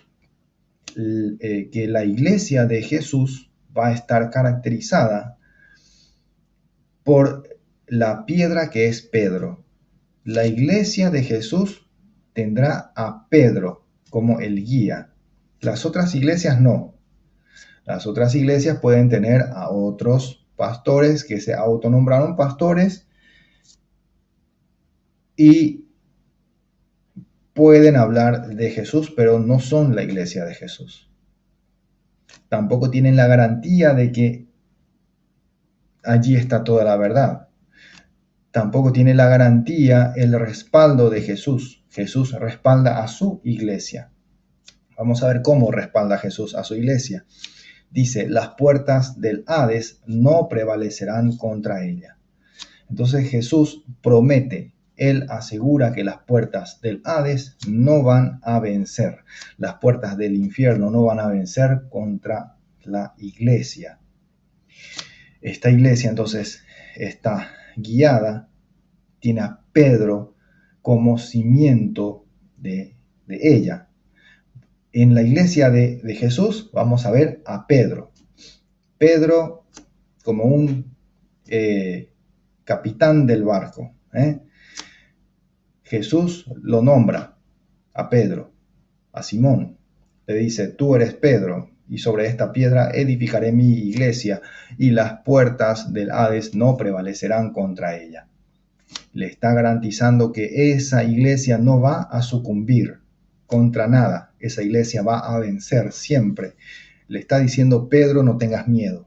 la iglesia de Jesús va a estar caracterizada por la piedra que es Pedro. La iglesia de Jesús tendrá a Pedro como el guía. Las otras iglesias no. Las otras iglesias pueden tener a otros pastores que se autonombraron pastores y pueden hablar de Jesús, pero no son la iglesia de Jesús. Tampoco tienen la garantía de que allí está toda la verdad. Tampoco tiene la garantía, el respaldo de Jesús. Jesús respalda a su iglesia. Vamos a ver cómo respalda Jesús a su iglesia. Dice: las puertas del Hades no prevalecerán contra ella. Entonces Jesús promete, Él asegura que las puertas del Hades no van a vencer. Las puertas del infierno no van a vencer contra la iglesia. Esta iglesia entonces está guiada, tiene a Pedro como cimiento de ella. En la iglesia de Jesús vamos a ver a Pedro. Pedro como un capitán del barco. Jesús lo nombra a Pedro, a Simón. Le dice: tú eres Pedro, y sobre esta piedra edificaré mi iglesia, y las puertas del Hades no prevalecerán contra ella. Le está garantizando que esa iglesia no va a sucumbir contra nada. Esa iglesia va a vencer siempre. Le está diciendo: Pedro, no tengas miedo.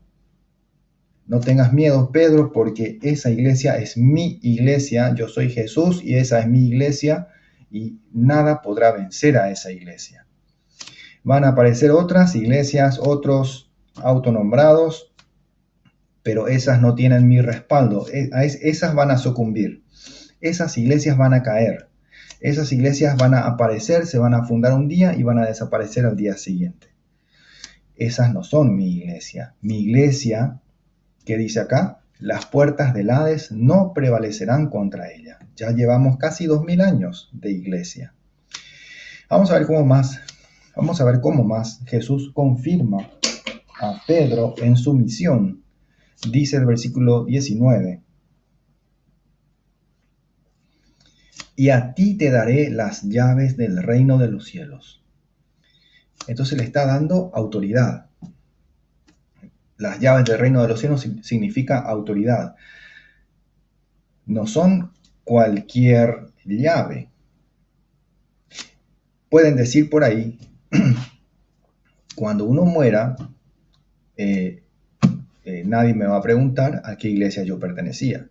No tengas miedo, Pedro, porque esa iglesia es mi iglesia. Yo soy Jesús y esa es mi iglesia, y nada podrá vencer a esa iglesia. Van a aparecer otras iglesias, otros autonombrados, pero esas no tienen mi respaldo. Esas van a sucumbir. Esas iglesias van a caer. Esas iglesias van a aparecer, se van a fundar un día y van a desaparecer al día siguiente. Esas no son mi iglesia. Mi iglesia, ¿qué dice acá? Las puertas del Hades no prevalecerán contra ella. Ya llevamos casi 2000 años de iglesia. Vamos a ver cómo más Jesús confirma a Pedro en su misión. Dice el versículo 19: y a ti te daré las llaves del reino de los cielos. Entonces le está dando autoridad. Las llaves del reino de los cielos significa autoridad. No son cualquier llave. Pueden decir por ahí, cuando uno muera, nadie me va a preguntar a qué iglesia yo pertenecía.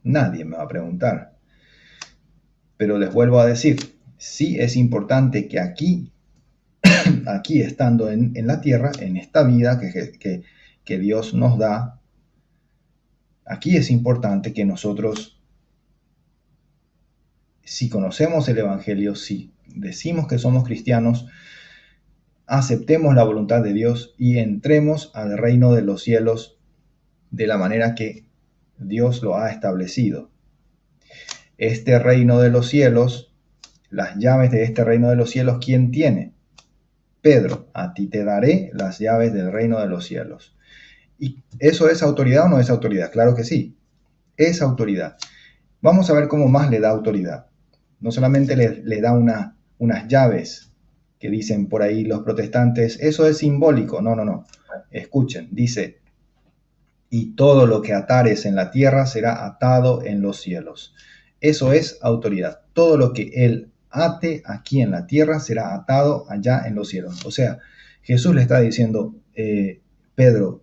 Nadie me va a preguntar. Pero les vuelvo a decir, sí es importante que aquí estando en la tierra, en esta vida que Dios nos da, aquí es importante que nosotros, si conocemos el Evangelio, si decimos que somos cristianos, aceptemos la voluntad de Dios y entremos al reino de los cielos de la manera que Dios lo ha establecido. Este reino de los cielos, las llaves de este reino de los cielos, ¿quién tiene? Pedro: a ti te daré las llaves del reino de los cielos. ¿Y eso es autoridad o no es autoridad? Claro que sí, es autoridad. Vamos a ver cómo más le da autoridad. No solamente le da unas llaves que dicen por ahí los protestantes, eso es simbólico. No, no, no. Escuchen, dice, y todo lo que atares en la tierra será atado en los cielos. Eso es autoridad. Todo lo que él ate aquí en la tierra será atado allá en los cielos. O sea, Jesús le está diciendo, Pedro,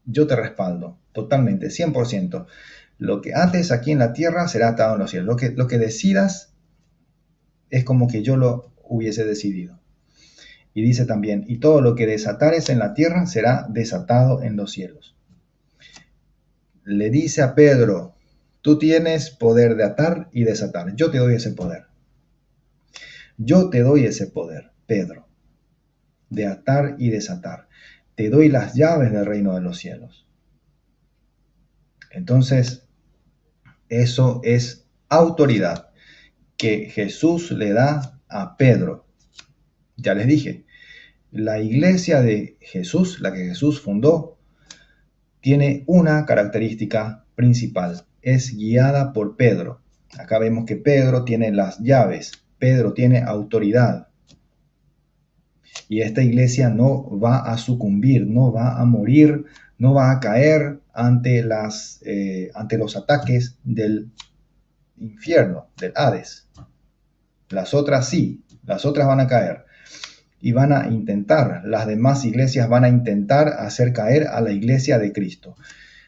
yo te respaldo totalmente, 100%. Lo que ates aquí en la tierra será atado en los cielos. Lo que decidas es como que yo lo hubiese decidido. Y dice también, y todo lo que desatares en la tierra será desatado en los cielos. Le dice a Pedro, tú tienes poder de atar y desatar. Yo te doy ese poder. Yo te doy ese poder, Pedro, de atar y desatar. Te doy las llaves del reino de los cielos. Entonces, eso es autoridad que Jesús le da a Pedro. Ya les dije, la iglesia de Jesús, la que Jesús fundó, tiene una característica principal. Es guiada por Pedro. Acá vemos que Pedro tiene las llaves. Pedro tiene autoridad. Y esta iglesia no va a sucumbir, no va a morir, no va a caer ante los ataques del infierno, del Hades. Las otras sí, las otras van a caer. Y van a intentar, las demás iglesias van a intentar hacer caer a la iglesia de Cristo.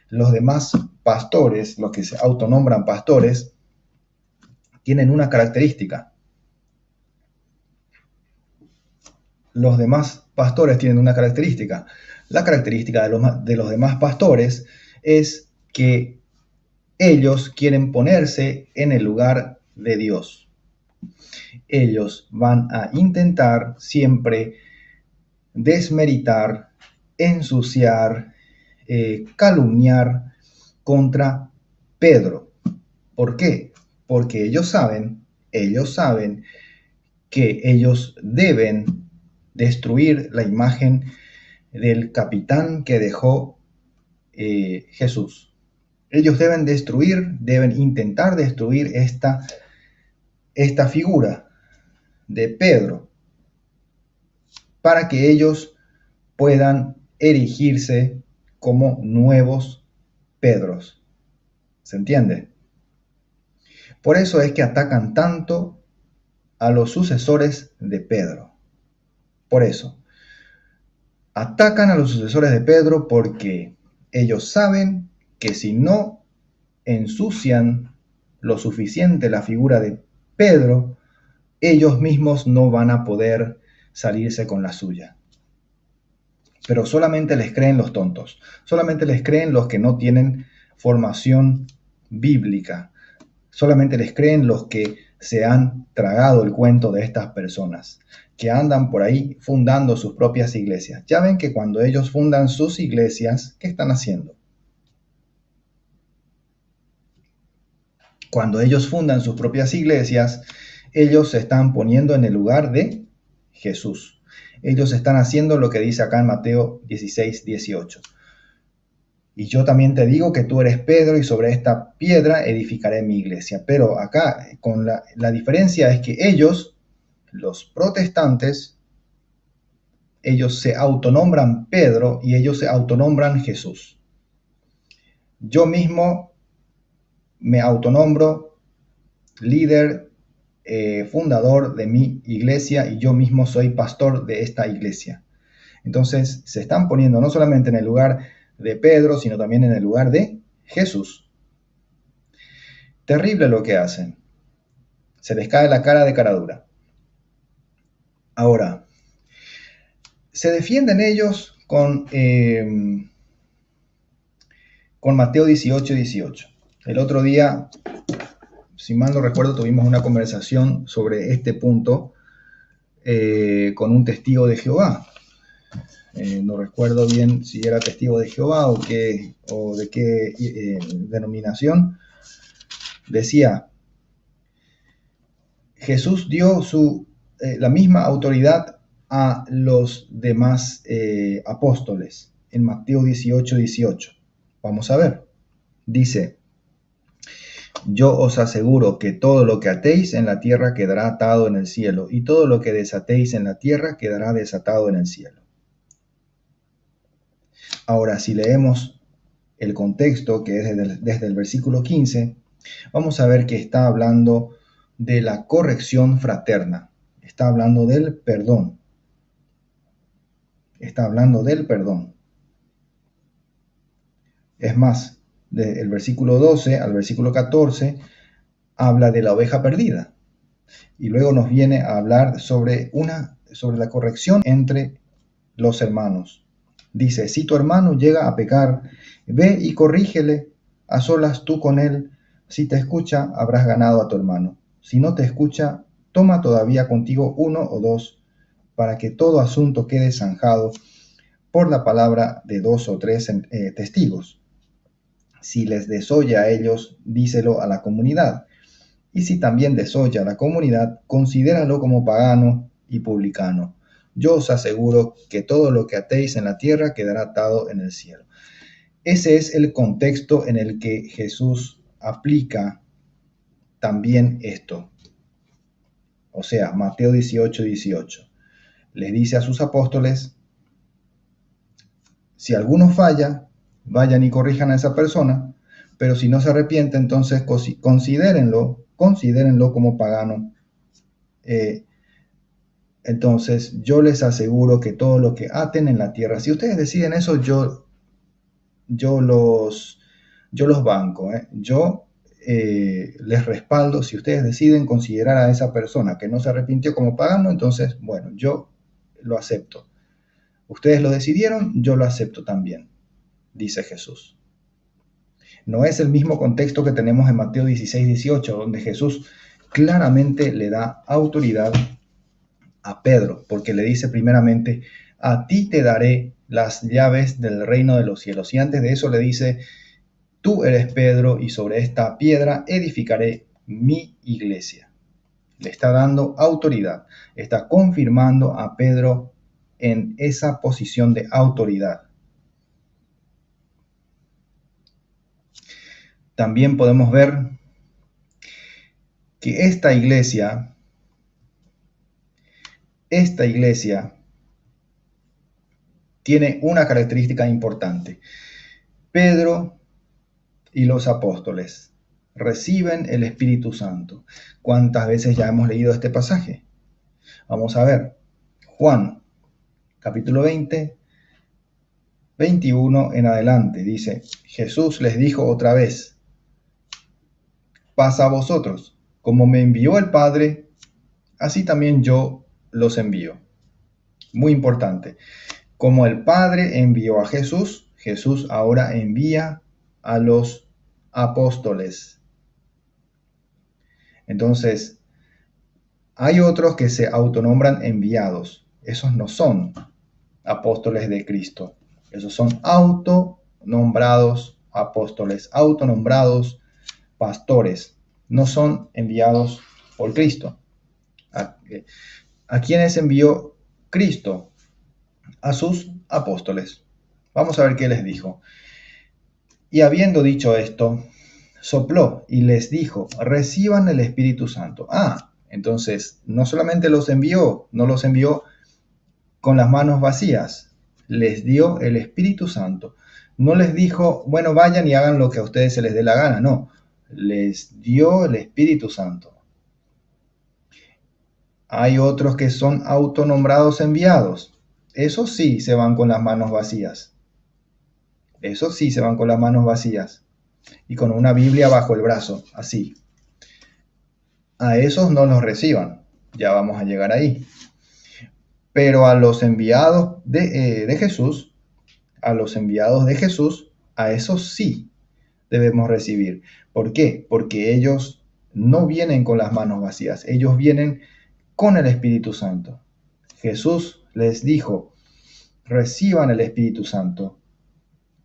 Los demás pastores, los que se autonombran pastores, tienen una característica. Los demás pastores tienen una característica. La característica de los demás pastores es que ellos quieren ponerse en el lugar de Dios. Ellos van a intentar siempre desmeritar, ensuciar, calumniar contra Pedro. ¿Por qué? Porque ellos saben que ellos deben destruir la imagen del capitán que dejó Jesús. Ellos deben intentar destruir esta figura de Pedro para que ellos puedan erigirse como nuevos Pedros. ¿Se entiende? Por eso es que atacan tanto a los sucesores de Pedro. Por eso. Atacan a los sucesores de Pedro porque ellos saben que si no ensucian lo suficiente la figura de Pedro, ellos mismos no van a poder salirse con la suya. Pero solamente les creen los tontos, solamente les creen los que no tienen formación bíblica, solamente les creen los que se han tragado el cuento de estas personas, que andan por ahí fundando sus propias iglesias. Ya ven que cuando ellos fundan sus iglesias, ¿qué están haciendo? Cuando ellos fundan sus propias iglesias, ellos se están poniendo en el lugar de Jesús. Ellos están haciendo lo que dice acá en Mateo 16, 18. Y yo también te digo que tú eres Pedro y sobre esta piedra edificaré mi iglesia. Pero acá con la diferencia es que ellos, los protestantes, ellos se autonombran Pedro y ellos se autonombran Jesús. Yo mismo me autonombro líder, fundador de mi iglesia y yo mismo soy pastor de esta iglesia. Entonces se están poniendo no solamente en el lugar de Pedro, sino también en el lugar de Jesús. Terrible lo que hacen. Se les cae la cara de cara dura. Ahora, se defienden ellos con Mateo 18, 18. El otro día, si mal no recuerdo, tuvimos una conversación sobre este punto con un testigo de Jehová. No recuerdo bien si era testigo de Jehová o de qué denominación. Decía, Jesús dio la misma autoridad a los demás apóstoles. en Mateo 18:18. Vamos a ver. Dice: yo os aseguro que todo lo que atéis en la tierra quedará atado en el cielo, y todo lo que desatéis en la tierra quedará desatado en el cielo. Ahora, si leemos el contexto, que es desde el versículo 15, vamos a ver que está hablando de la corrección fraterna. Está hablando del perdón. Está hablando del perdón. Es más, del versículo 12 al versículo 14 habla de la oveja perdida. Y luego nos viene a hablar sobre la corrección entre los hermanos. Dice: si tu hermano llega a pecar, ve y corrígele a solas tú con él. Si te escucha, habrás ganado a tu hermano. Si no te escucha, toma todavía contigo 1 o 2, para que todo asunto quede zanjado por la palabra de 2 o 3 testigos. Si les desoye a ellos, díselo a la comunidad. Y si también desoye a la comunidad, considéralo como pagano y publicano. Yo os aseguro que todo lo que atéis en la tierra quedará atado en el cielo. Ese es el contexto en el que Jesús aplica también esto. O sea, Mateo 18:18. Les dice a sus apóstoles: si alguno falla, vayan y corrijan a esa persona, pero si no se arrepiente, entonces considérenlo como pagano. Entonces yo les aseguro que todo lo que aten en la tierra, si ustedes deciden eso, yo los banco. Yo les respaldo. Si ustedes deciden considerar a esa persona que no se arrepintió como pagano, entonces, bueno, yo lo acepto. Ustedes lo decidieron, yo lo acepto también, dice Jesús. No es el mismo contexto que tenemos en Mateo 16:18, donde Jesús claramente le da autoridad a Pedro, porque le dice primeramente: a ti te daré las llaves del reino de los cielos. Y antes de eso le dice: tú eres Pedro, y sobre esta piedra edificaré mi iglesia. Le está dando autoridad, está confirmando a Pedro en esa posición de autoridad. También podemos ver que esta iglesia tiene una característica importante. Pedro y los apóstoles reciben el Espíritu Santo. ¿Cuántas veces ya hemos leído este pasaje? Vamos a ver. Juan, capítulo 20, 21 en adelante, dice: Jesús les dijo otra vez: pasa a vosotros, como me envió el Padre, así también yo los envío. Muy importante. Como el Padre envió a Jesús, Jesús ahora envía a los apóstoles. Entonces, hay otros que se autonombran enviados. Esos no son apóstoles de Cristo. Esos son autonombrados apóstoles, autonombrados pastores. No son enviados por Cristo. ¿A quiénes envió Cristo? A sus apóstoles. Vamos a ver qué les dijo. Y habiendo dicho esto, sopló y les dijo: reciban el Espíritu Santo. Entonces no solamente no los envió con las manos vacías, les dio el Espíritu Santo. No les dijo: bueno, vayan y hagan lo que a ustedes se les dé la gana. No, les dio el Espíritu Santo. Hay otros que son autonombrados enviados. Esos sí se van con las manos vacías. Esos sí se van con las manos vacías y con una Biblia bajo el brazo, así. A esos no los reciban. Ya vamos a llegar ahí. Pero a los enviados de Jesús, a esos sí debemos recibir. ¿Por qué? Porque ellos no vienen con las manos vacías. Ellos vienen con el Espíritu Santo. Jesús les dijo: reciban el Espíritu Santo,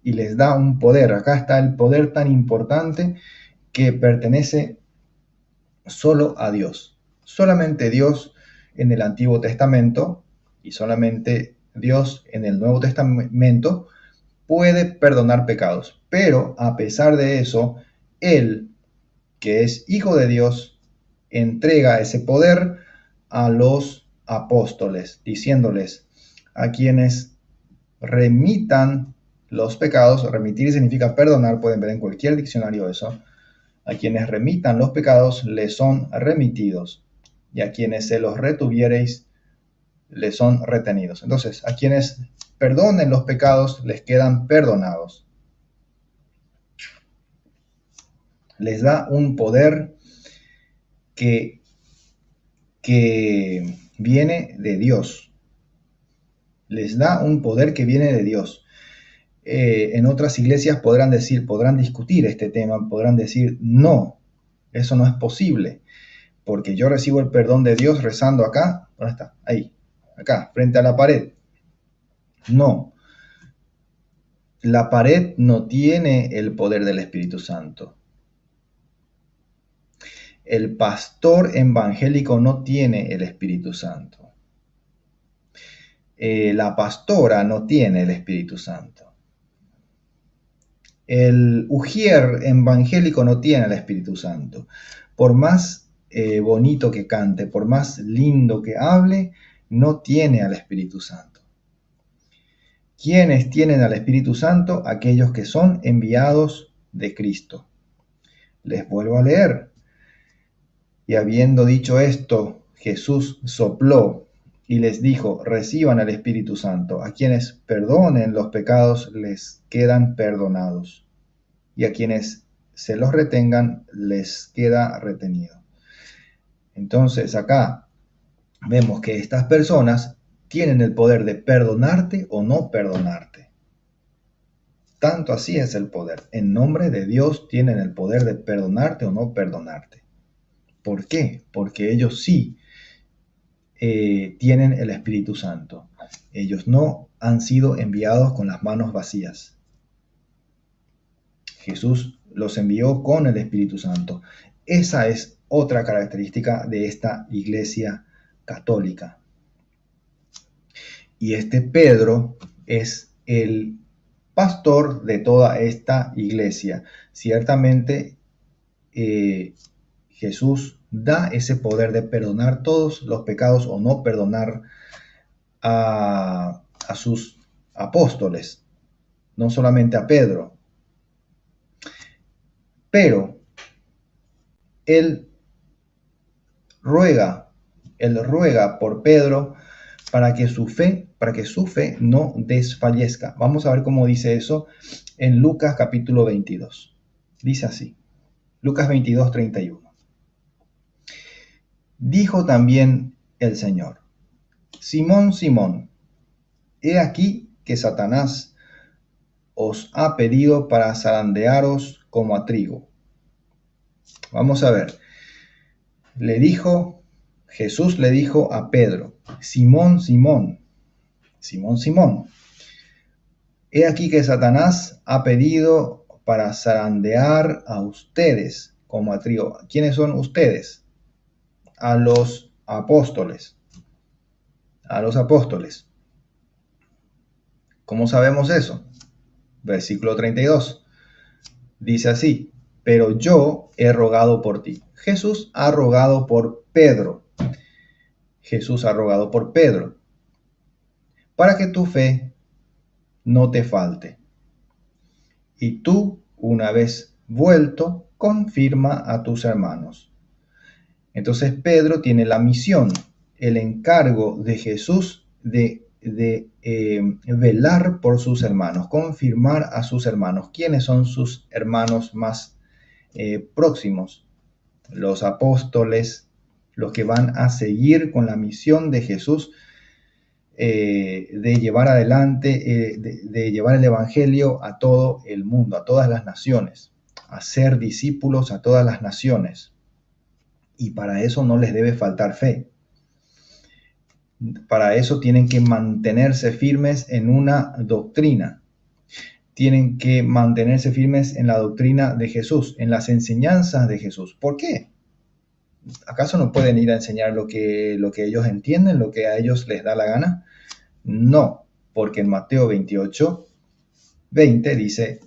y les da un poder. Acá está el poder tan importante que pertenece solo a Dios. Solamente Dios en el Antiguo Testamento y solamente Dios en el Nuevo Testamento puede perdonar pecados. Pero a pesar de eso, Él, que es Hijo de Dios, entrega ese poder a los apóstoles, diciéndoles a quienes remitan los pecados. Remitir significa perdonar, pueden ver en cualquier diccionario eso. A quienes remitan los pecados les son remitidos, y a quienes se los retuviereis les son retenidos. Entonces, a quienes perdonen los pecados les quedan perdonados. Les da un poder que viene de Dios. Les da un poder que viene de Dios. En otras iglesias podrán discutir este tema, podrán decir, no, eso no es posible, porque yo recibo el perdón de Dios rezando acá. ¿Dónde está? Ahí, acá, frente a la pared. No, la pared no tiene el poder del Espíritu Santo. El pastor evangélico no tiene el Espíritu Santo. La pastora no tiene el Espíritu Santo. El ujier evangélico no tiene el Espíritu Santo. Por más bonito que cante, por más lindo que hable, no tiene al Espíritu Santo. ¿Quiénes tienen al Espíritu Santo? Aquellos que son enviados de Cristo. Les vuelvo a leer. Y habiendo dicho esto, Jesús sopló y les dijo, reciban el Espíritu Santo. A quienes perdonen los pecados les quedan perdonados, y a quienes se los retengan les queda retenido. Entonces acá vemos que estas personas tienen el poder de perdonarte o no perdonarte. Tanto así es el poder. En nombre de Dios tienen el poder de perdonarte o no perdonarte. ¿Por qué? Porque ellos sí tienen el Espíritu Santo. Ellos no han sido enviados con las manos vacías. Jesús los envió con el Espíritu Santo. Esa es otra característica de esta iglesia católica. Y este Pedro es el pastor de toda esta iglesia. Ciertamente Jesús da ese poder de perdonar todos los pecados o no perdonar a sus apóstoles, no solamente a Pedro. Pero Él ruega por Pedro para que su fe no desfallezca. Vamos a ver cómo dice eso en Lucas capítulo 22. Dice así, Lucas 22, 31. Dijo también el Señor, Simón, Simón, he aquí que Satanás os ha pedido para zarandearos como a trigo. Vamos a ver. Jesús le dijo a Pedro, Simón, Simón, Simón, Simón, he aquí que Satanás ha pedido para zarandear a ustedes como a trigo. ¿Quiénes son ustedes? A los apóstoles. A los apóstoles. ¿Cómo sabemos eso? Versículo 32. Dice así, pero yo he rogado por ti. Jesús ha rogado por Pedro. Jesús ha rogado por Pedro, para que tu fe no te falte. Y tú, una vez vuelto, confirma a tus hermanos. Entonces Pedro tiene la misión, el encargo de Jesús de velar por sus hermanos, confirmar a sus hermanos. ¿Quiénes son sus hermanos más próximos? Los apóstoles, los que van a seguir con la misión de Jesús de llevar adelante, de llevar el evangelio a todo el mundo, a todas las naciones, a ser discípulos a todas las naciones. Y para eso no les debe faltar fe. Para eso tienen que mantenerse firmes en una doctrina. Tienen que mantenerse firmes en la doctrina de Jesús, en las enseñanzas de Jesús. ¿Por qué? ¿Acaso no pueden ir a enseñar lo que ellos entienden, lo que a ellos les da la gana? No, porque en Mateo 28 20 dice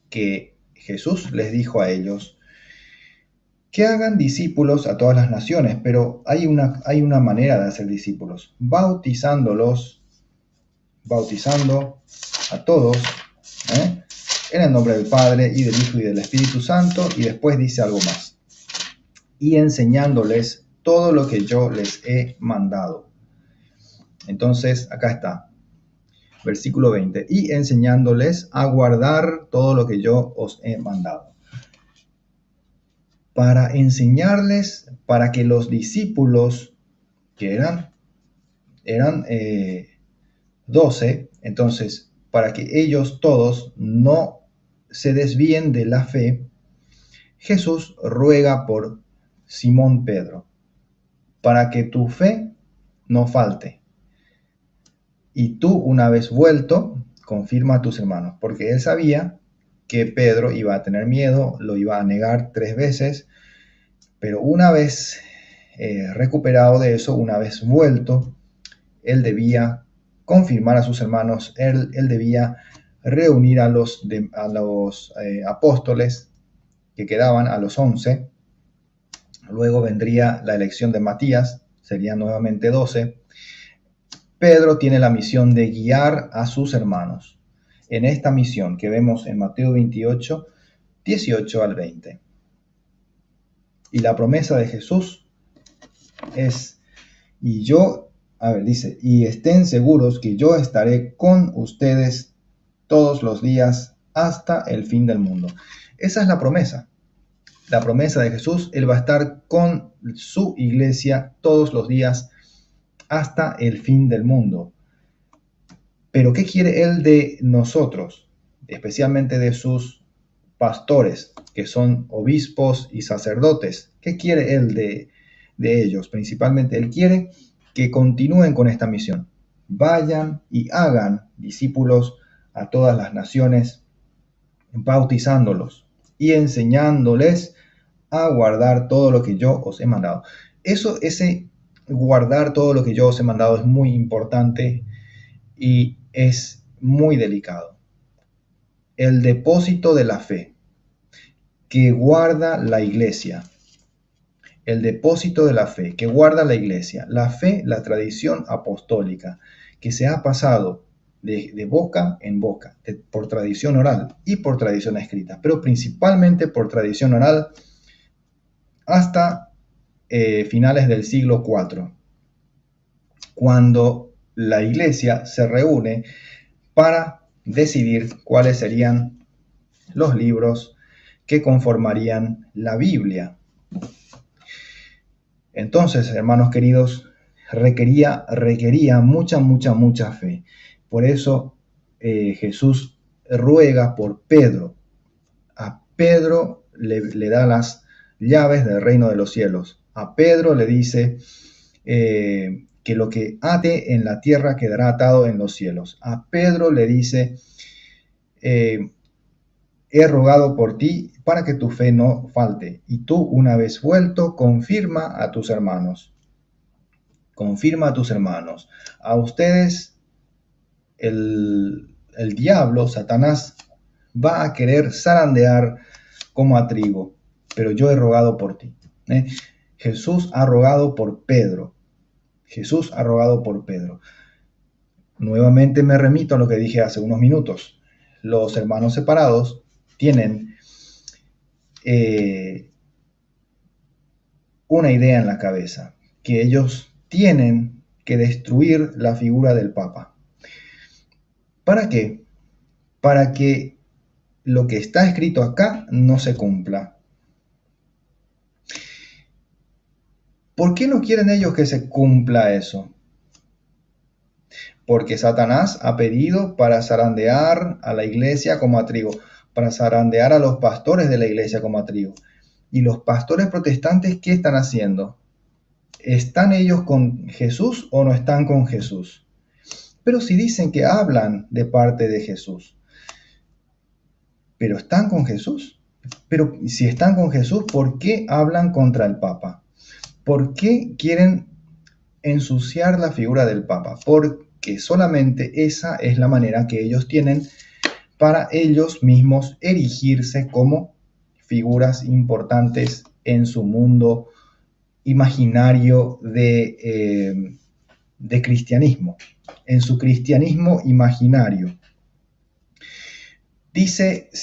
que Jesús les dijo a ellos que hagan discípulos a todas las naciones, pero hay una manera de hacer discípulos, bautizando a todos, en el nombre del Padre y del Hijo y del Espíritu Santo, y después dice algo más, y enseñándoles todo lo que yo les he mandado. Entonces, acá está, versículo 20, y enseñándoles a guardar todo lo que yo os he mandado. Para enseñarles, para que los discípulos, que eran 12, entonces, para que ellos todos no se desvíen de la fe, Jesús ruega por Simón Pedro, para que tu fe no falte. Y tú, una vez vuelto, confirma a tus hermanos, porque él sabía que Pedro iba a tener miedo, lo iba a negar 3 veces, pero una vez recuperado de eso, una vez vuelto, él debía confirmar a sus hermanos, él debía reunir a los apóstoles que quedaban, a los 11. Luego vendría la elección de Matías, serían nuevamente 12. Pedro tiene la misión de guiar a sus hermanos en esta misión que vemos en Mateo 28, 18 al 20. Y la promesa de Jesús es, dice, y estén seguros que yo estaré con ustedes todos los días hasta el fin del mundo. Esa es la promesa de Jesús. Él va a estar con su iglesia todos los días hasta el fin del mundo. Pero ¿qué quiere Él de nosotros? Especialmente de sus pastores, que son obispos y sacerdotes. ¿Qué quiere Él de ellos? Principalmente Él quiere que continúen con esta misión. Vayan y hagan discípulos a todas las naciones, bautizándolos y enseñándoles a guardar todo lo que yo os he mandado. Ese guardar todo lo que yo os he mandado es muy importante y es muy delicado. El depósito de la fe que guarda la iglesia. El depósito de la fe que guarda la iglesia. La fe, la tradición apostólica que se ha pasado de boca en boca, por tradición oral y por tradición escrita, pero principalmente por tradición oral hasta finales del siglo IV, cuando la iglesia se reúne para decidir cuáles serían los libros que conformarían la Biblia. Entonces, hermanos queridos, requería mucha fe. Por eso Jesús ruega por Pedro. A Pedro le da las llaves del reino de los cielos. A Pedro le dice que lo que ate en la tierra quedará atado en los cielos. A Pedro le dice, he rogado por ti para que tu fe no falte. Y tú, una vez vuelto, confirma a tus hermanos. Confirma a tus hermanos. A ustedes, el diablo, Satanás, va a querer zarandear como a trigo, pero yo he rogado por ti. Jesús ha rogado por Pedro. Jesús ha rogado por Pedro. Nuevamente me remito a lo que dije hace unos minutos. Los hermanos separados tienen una idea en la cabeza, que ellos tienen que destruir la figura del Papa. ¿Para qué? Para que lo que está escrito acá no se cumpla. ¿Por qué no quieren ellos que se cumpla eso? Porque Satanás ha pedido para zarandear a la iglesia como a trigo, para zarandear a los pastores de la iglesia como a trigo. ¿Y los pastores protestantes qué están haciendo? ¿Están ellos con Jesús o no están con Jesús? Pero si dicen que hablan de parte de Jesús, ¿pero están con Jesús? Pero si están con Jesús, ¿por qué hablan contra el Papa? ¿Por qué quieren ensuciar la figura del Papa? Porque solamente esa es la manera que ellos tienen para ellos mismos erigirse como figuras importantes en su mundo imaginario de cristianismo, en su cristianismo imaginario. Dice la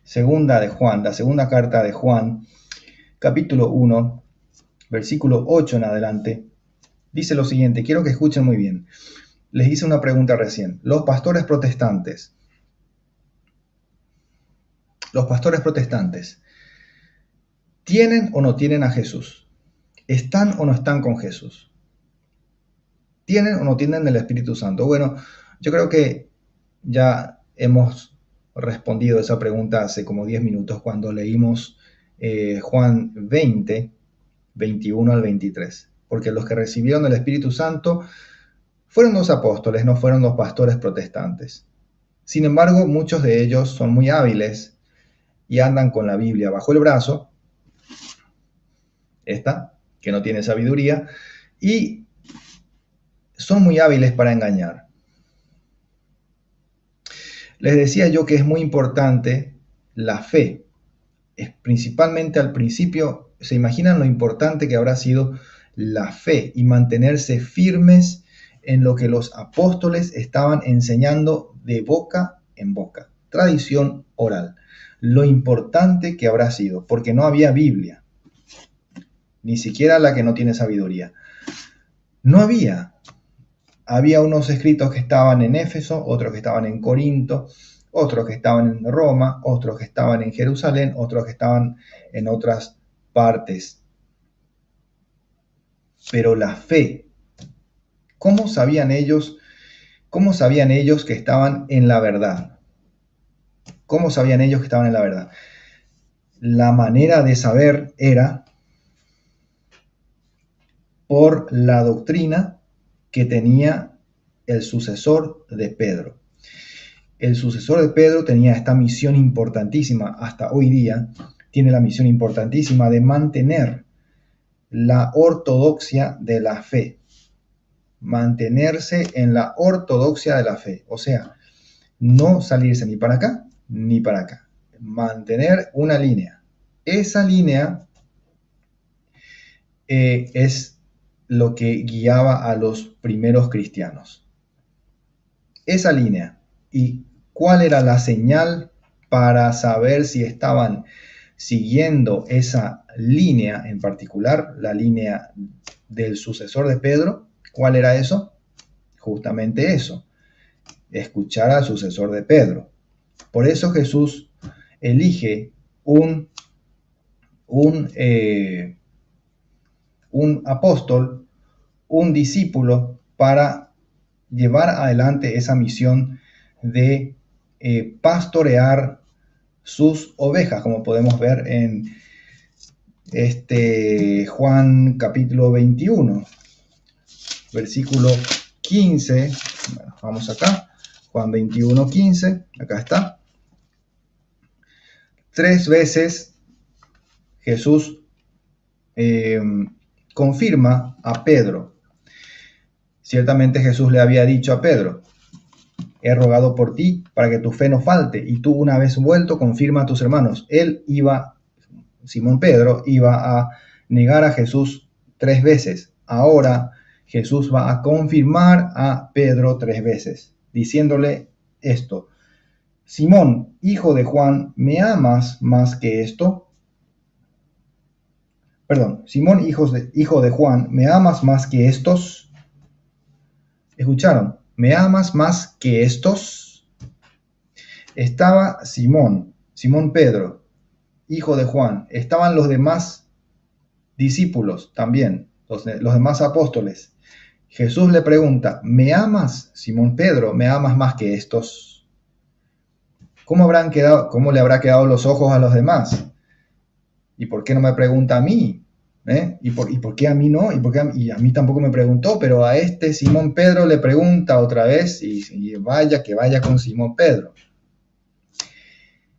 segunda carta de Juan, capítulo 1, versículo 8 en adelante, dice lo siguiente, quiero que escuchen muy bien. Les hice una pregunta recién. Los pastores protestantes, ¿tienen o no tienen a Jesús? ¿Están o no están con Jesús? ¿Tienen o no tienen el Espíritu Santo? Bueno, yo creo que ya hemos respondido esa pregunta hace como 10 minutos cuando leímos Juan 20, 21 al 23. Porque los que recibieron el Espíritu Santo fueron los apóstoles, no fueron los pastores protestantes. Sin embargo, muchos de ellos son muy hábiles y andan con la Biblia bajo el brazo, esta, que no tiene sabiduría, y son muy hábiles para engañar. Les decía yo que es muy importante la fe. Principalmente al principio, ¿se imaginan lo importante que habrá sido la fe y mantenerse firmes en lo que los apóstoles estaban enseñando de boca en boca? Tradición oral. Lo importante que habrá sido, porque no había Biblia, ni siquiera la que no tiene sabiduría. No había. Había unos escritos que estaban en Éfeso, otros que estaban en Corinto, otros que estaban en Roma, otros que estaban en Jerusalén, otros que estaban en otras partes. Pero la fe, ¿cómo sabían ellos que estaban en la verdad? ¿Cómo sabían ellos que estaban en la verdad? La manera de saber era por la doctrina que tenía el sucesor de Pedro. El sucesor de Pedro tenía esta misión importantísima, hasta hoy día tiene la misión importantísima de mantener la ortodoxia de la fe. Mantenerse en la ortodoxia de la fe. O sea, no salirse ni para acá ni para acá. Mantener una línea. Esa línea es lo que guiaba a los primeros cristianos. Esa línea. ¿Y cuál era la señal para saber si estaban siguiendo esa línea en particular, la línea del sucesor de Pedro? ¿Cuál era eso? Justamente eso, escuchar al sucesor de Pedro. Por eso Jesús elige un apóstol, un discípulo, para llevar adelante esa misión de pastorear sus ovejas, como podemos ver en Juan capítulo 21, versículo 15. Bueno, vamos acá, Juan 21, 15, acá está. 3 veces Jesús confirma a Pedro. Ciertamente Jesús le había dicho a Pedro: he rogado por ti para que tu fe no falte, y tú, una vez vuelto, confirma a tus hermanos. Simón Pedro iba a negar a Jesús 3 veces. Ahora Jesús va a confirmar a Pedro 3 veces, diciéndole esto: Simón, hijo de Juan, ¿me amas más que esto? Perdón, Simón, hijo de Juan, ¿me amas más que estos? ¿Escucharon? ¿Me amas más que estos? Estaba Simón Pedro, hijo de Juan. Estaban los demás discípulos también, los demás apóstoles. Jesús le pregunta: ¿me amas, Simón Pedro? ¿Me amas más que estos? ¿Cómo le habrá quedado los ojos a los demás? ¿Y por qué no me pregunta a mí? ¿Y por qué a mí no? Y a mí tampoco me preguntó, pero a este Simón Pedro le pregunta otra vez, y vaya con Simón Pedro.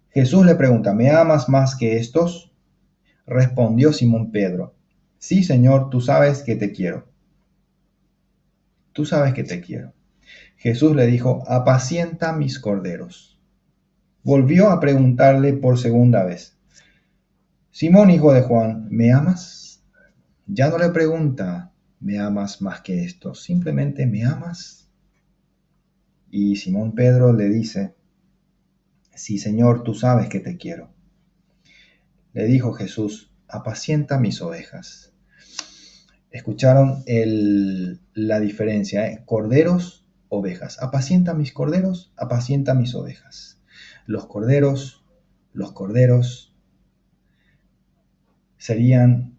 Jesús le pregunta: ¿me amas más que estos? Respondió Simón Pedro: sí, Señor, tú sabes que te quiero. Tú sabes que te quiero. Jesús le dijo, apacienta mis corderos. Volvió a preguntarle por segunda vez, Simón, hijo de Juan, ¿me amas? Ya no le pregunta, ¿me amas más que esto? Simplemente, ¿me amas? Y Simón Pedro le dice, sí, Señor, tú sabes que te quiero. Le dijo Jesús, apacienta mis ovejas. ¿Escucharon la diferencia? Corderos, ovejas. Apacienta mis corderos, apacienta mis ovejas. Los corderos serían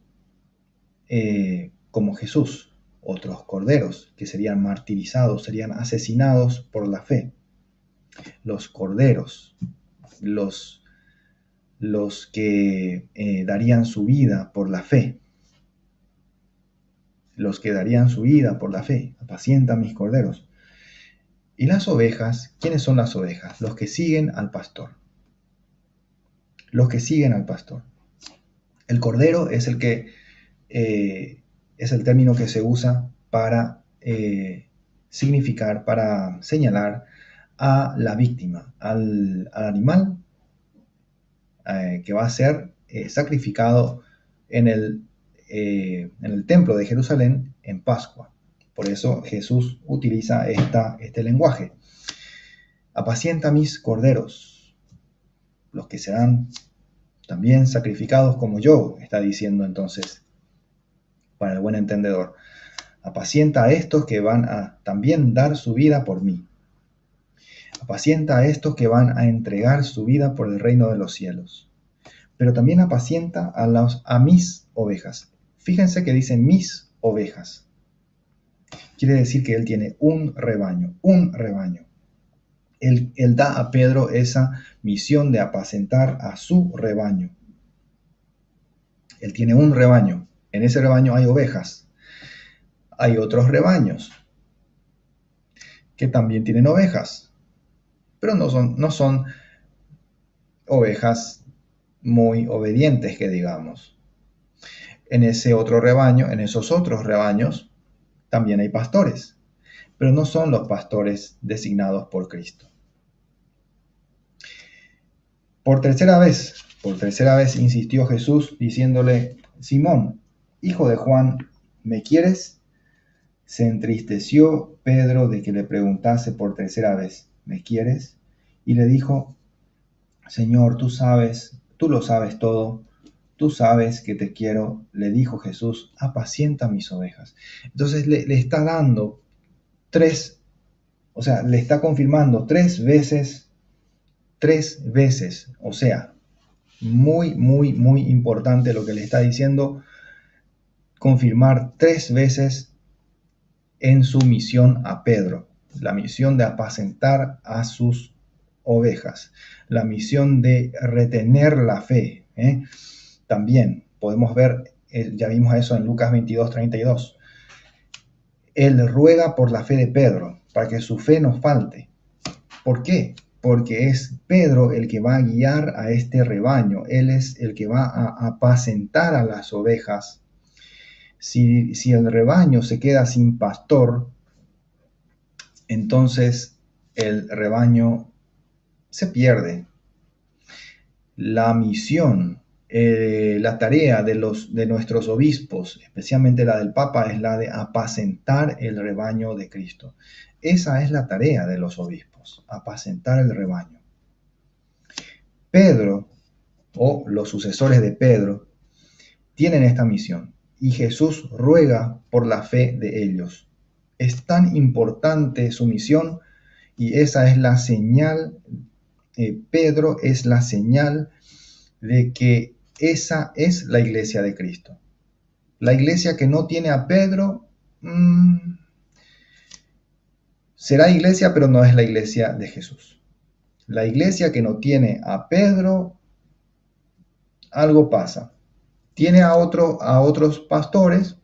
como Jesús, otros corderos que serían martirizados, serían asesinados por la fe. Los corderos, los que darían su vida por la fe. Los que darían su vida por la fe. Apacienta mis corderos. Y las ovejas, ¿quiénes son las ovejas? Los que siguen al pastor. Los que siguen al pastor. El cordero es el que es el término que se usa para significar, para señalar a la víctima, al animal que va a ser sacrificado en el templo de Jerusalén en Pascua. Por eso Jesús utiliza este lenguaje. Apacienta mis corderos, los que serán también sacrificados como yo, está diciendo entonces, para el buen entendedor. Apacienta a estos que van a también dar su vida por mí. Apacienta a estos que van a entregar su vida por el reino de los cielos. Pero también apacienta a mis ovejas. Fíjense que dice mis ovejas. Quiere decir que él tiene un rebaño, un rebaño. Él da a Pedro esa misión de apacentar a su rebaño. Él tiene un rebaño. En ese rebaño hay ovejas. Hay otros rebaños que también tienen ovejas, pero no son ovejas muy obedientes, que digamos. En ese otro rebaño, en esos otros rebaños, también hay pastores, pero no son los pastores designados por Cristo. Por tercera vez insistió Jesús diciéndole, Simón, hijo de Juan, ¿me quieres? Se entristeció Pedro de que le preguntase por tercera vez, ¿me quieres? Y le dijo, Señor, tú lo sabes todo, tú sabes que te quiero. Le dijo Jesús, apacienta mis ovejas. Entonces le está dando le está confirmando tres veces, o sea, muy, muy, muy importante lo que le está diciendo, confirmar 3 veces en su misión a Pedro, la misión de apacentar a sus ovejas, la misión de retener la fe. También podemos ver, ya vimos eso en Lucas 22:32. Él ruega por la fe de Pedro, para que su fe no falte. ¿Por qué? Porque es Pedro el que va a guiar a este rebaño. Él es el que va a apacentar a las ovejas. Si el rebaño se queda sin pastor, entonces el rebaño se pierde. La misión, la tarea de nuestros obispos, especialmente la del Papa, es la de apacentar el rebaño de Cristo. Esa es la tarea de los obispos, apacentar el rebaño. Pedro, o los sucesores de Pedro, tienen esta misión y Jesús ruega por la fe de ellos. Es tan importante su misión y esa es la señal. Pedro es la señal de que esa es la iglesia de Cristo. La iglesia que no tiene a Pedro será iglesia, pero no es la iglesia de Jesús. La iglesia que no tiene a Pedro, algo pasa. Tiene a otros pastores,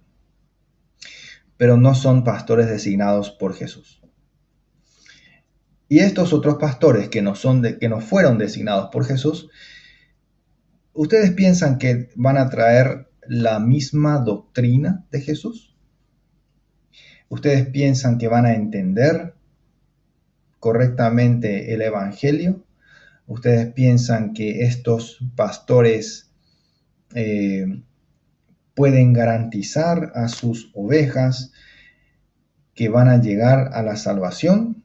pero no son pastores designados por Jesús. Y estos otros pastores que no fueron designados por Jesús, ¿ustedes piensan que van a traer la misma doctrina de Jesús? ¿Ustedes piensan que van a entender correctamente el Evangelio? ¿Ustedes piensan que estos pastores pueden garantizar a sus ovejas que van a llegar a la salvación?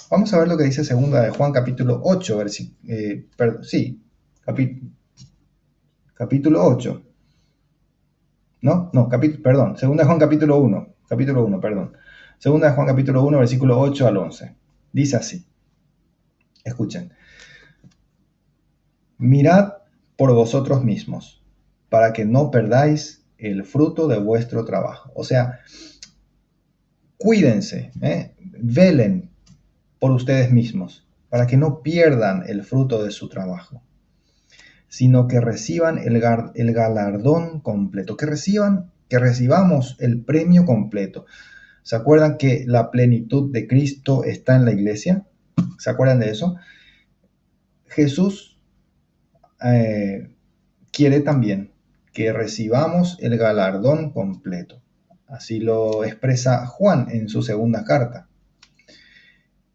Vamos a ver lo que dice segunda de Juan capítulo 8, capítulo 8. Segunda de Juan capítulo 1, perdón. Segunda de Juan capítulo 1, versículo 8 al 11. Dice así. Escuchen. Mirad por vosotros mismos, para que no perdáis el fruto de vuestro trabajo. O sea, cuídense, velen por ustedes mismos, para que no pierdan el fruto de su trabajo, sino que reciban el galardón completo, que recibamos el premio completo. ¿Se acuerdan que la plenitud de Cristo está en la iglesia? ¿Se acuerdan de eso? Jesús quiere también que recibamos el galardón completo. Así lo expresa Juan en su segunda carta.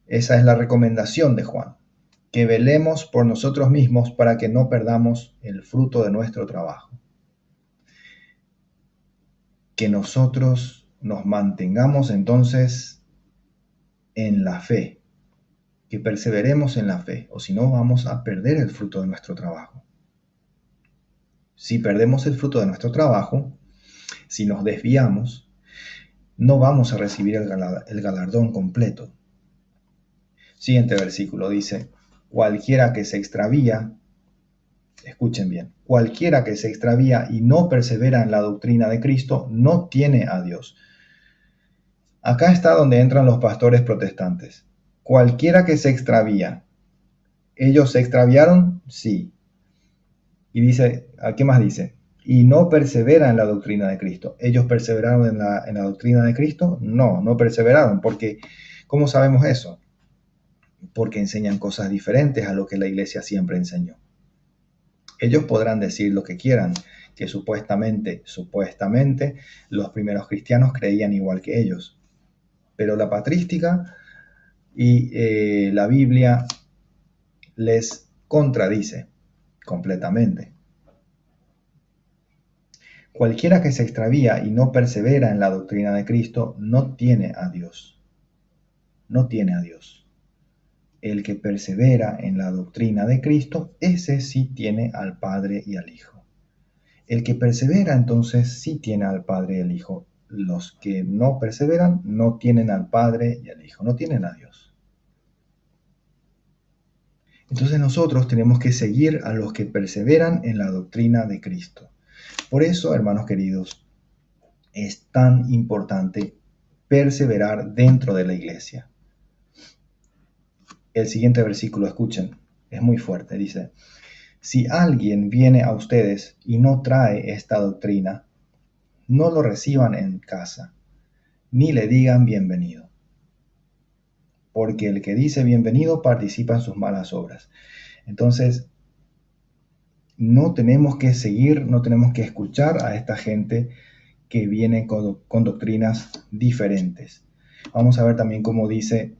Esa es la recomendación de Juan, que velemos por nosotros mismos para que no perdamos el fruto de nuestro trabajo. Que nosotros nos mantengamos entonces en la fe, que perseveremos en la fe, o si no vamos a perder el fruto de nuestro trabajo. Si perdemos el fruto de nuestro trabajo, si nos desviamos, no vamos a recibir el galardón completo. Siguiente versículo dice, cualquiera que se extravía, escuchen bien, cualquiera que se extravía y no persevera en la doctrina de Cristo, no tiene a Dios. Acá está donde entran los pastores protestantes. Cualquiera que se extravía. ¿Ellos se extraviaron? Sí. Y dice, ¿qué más dice? Y no persevera en la doctrina de Cristo. ¿Ellos perseveraron en la doctrina de Cristo? No perseveraron. Porque, ¿cómo sabemos eso? Porque enseñan cosas diferentes a lo que la iglesia siempre enseñó. Ellos podrán decir lo que quieran, que supuestamente, los primeros cristianos creían igual que ellos. Pero la patrística y la Biblia les contradice completamente. Cualquiera que se extravía y no persevera en la doctrina de Cristo no tiene a Dios. No tiene a Dios. El que persevera en la doctrina de Cristo, ese sí tiene al Padre y al Hijo. El que persevera entonces sí tiene al Padre y al Hijo. Los que no perseveran no tienen al Padre y al Hijo, no tienen a Dios. Entonces nosotros tenemos que seguir a los que perseveran en la doctrina de Cristo. Por eso, hermanos queridos, es tan importante perseverar dentro de la iglesia. El siguiente versículo, escuchen, es muy fuerte, dice, si alguien viene a ustedes y no trae esta doctrina, no lo reciban en casa, ni le digan bienvenido. Porque el que dice bienvenido participa en sus malas obras. Entonces, no tenemos que seguir, no tenemos que escuchar a esta gente que viene con doctrinas diferentes. Vamos a ver también cómo dice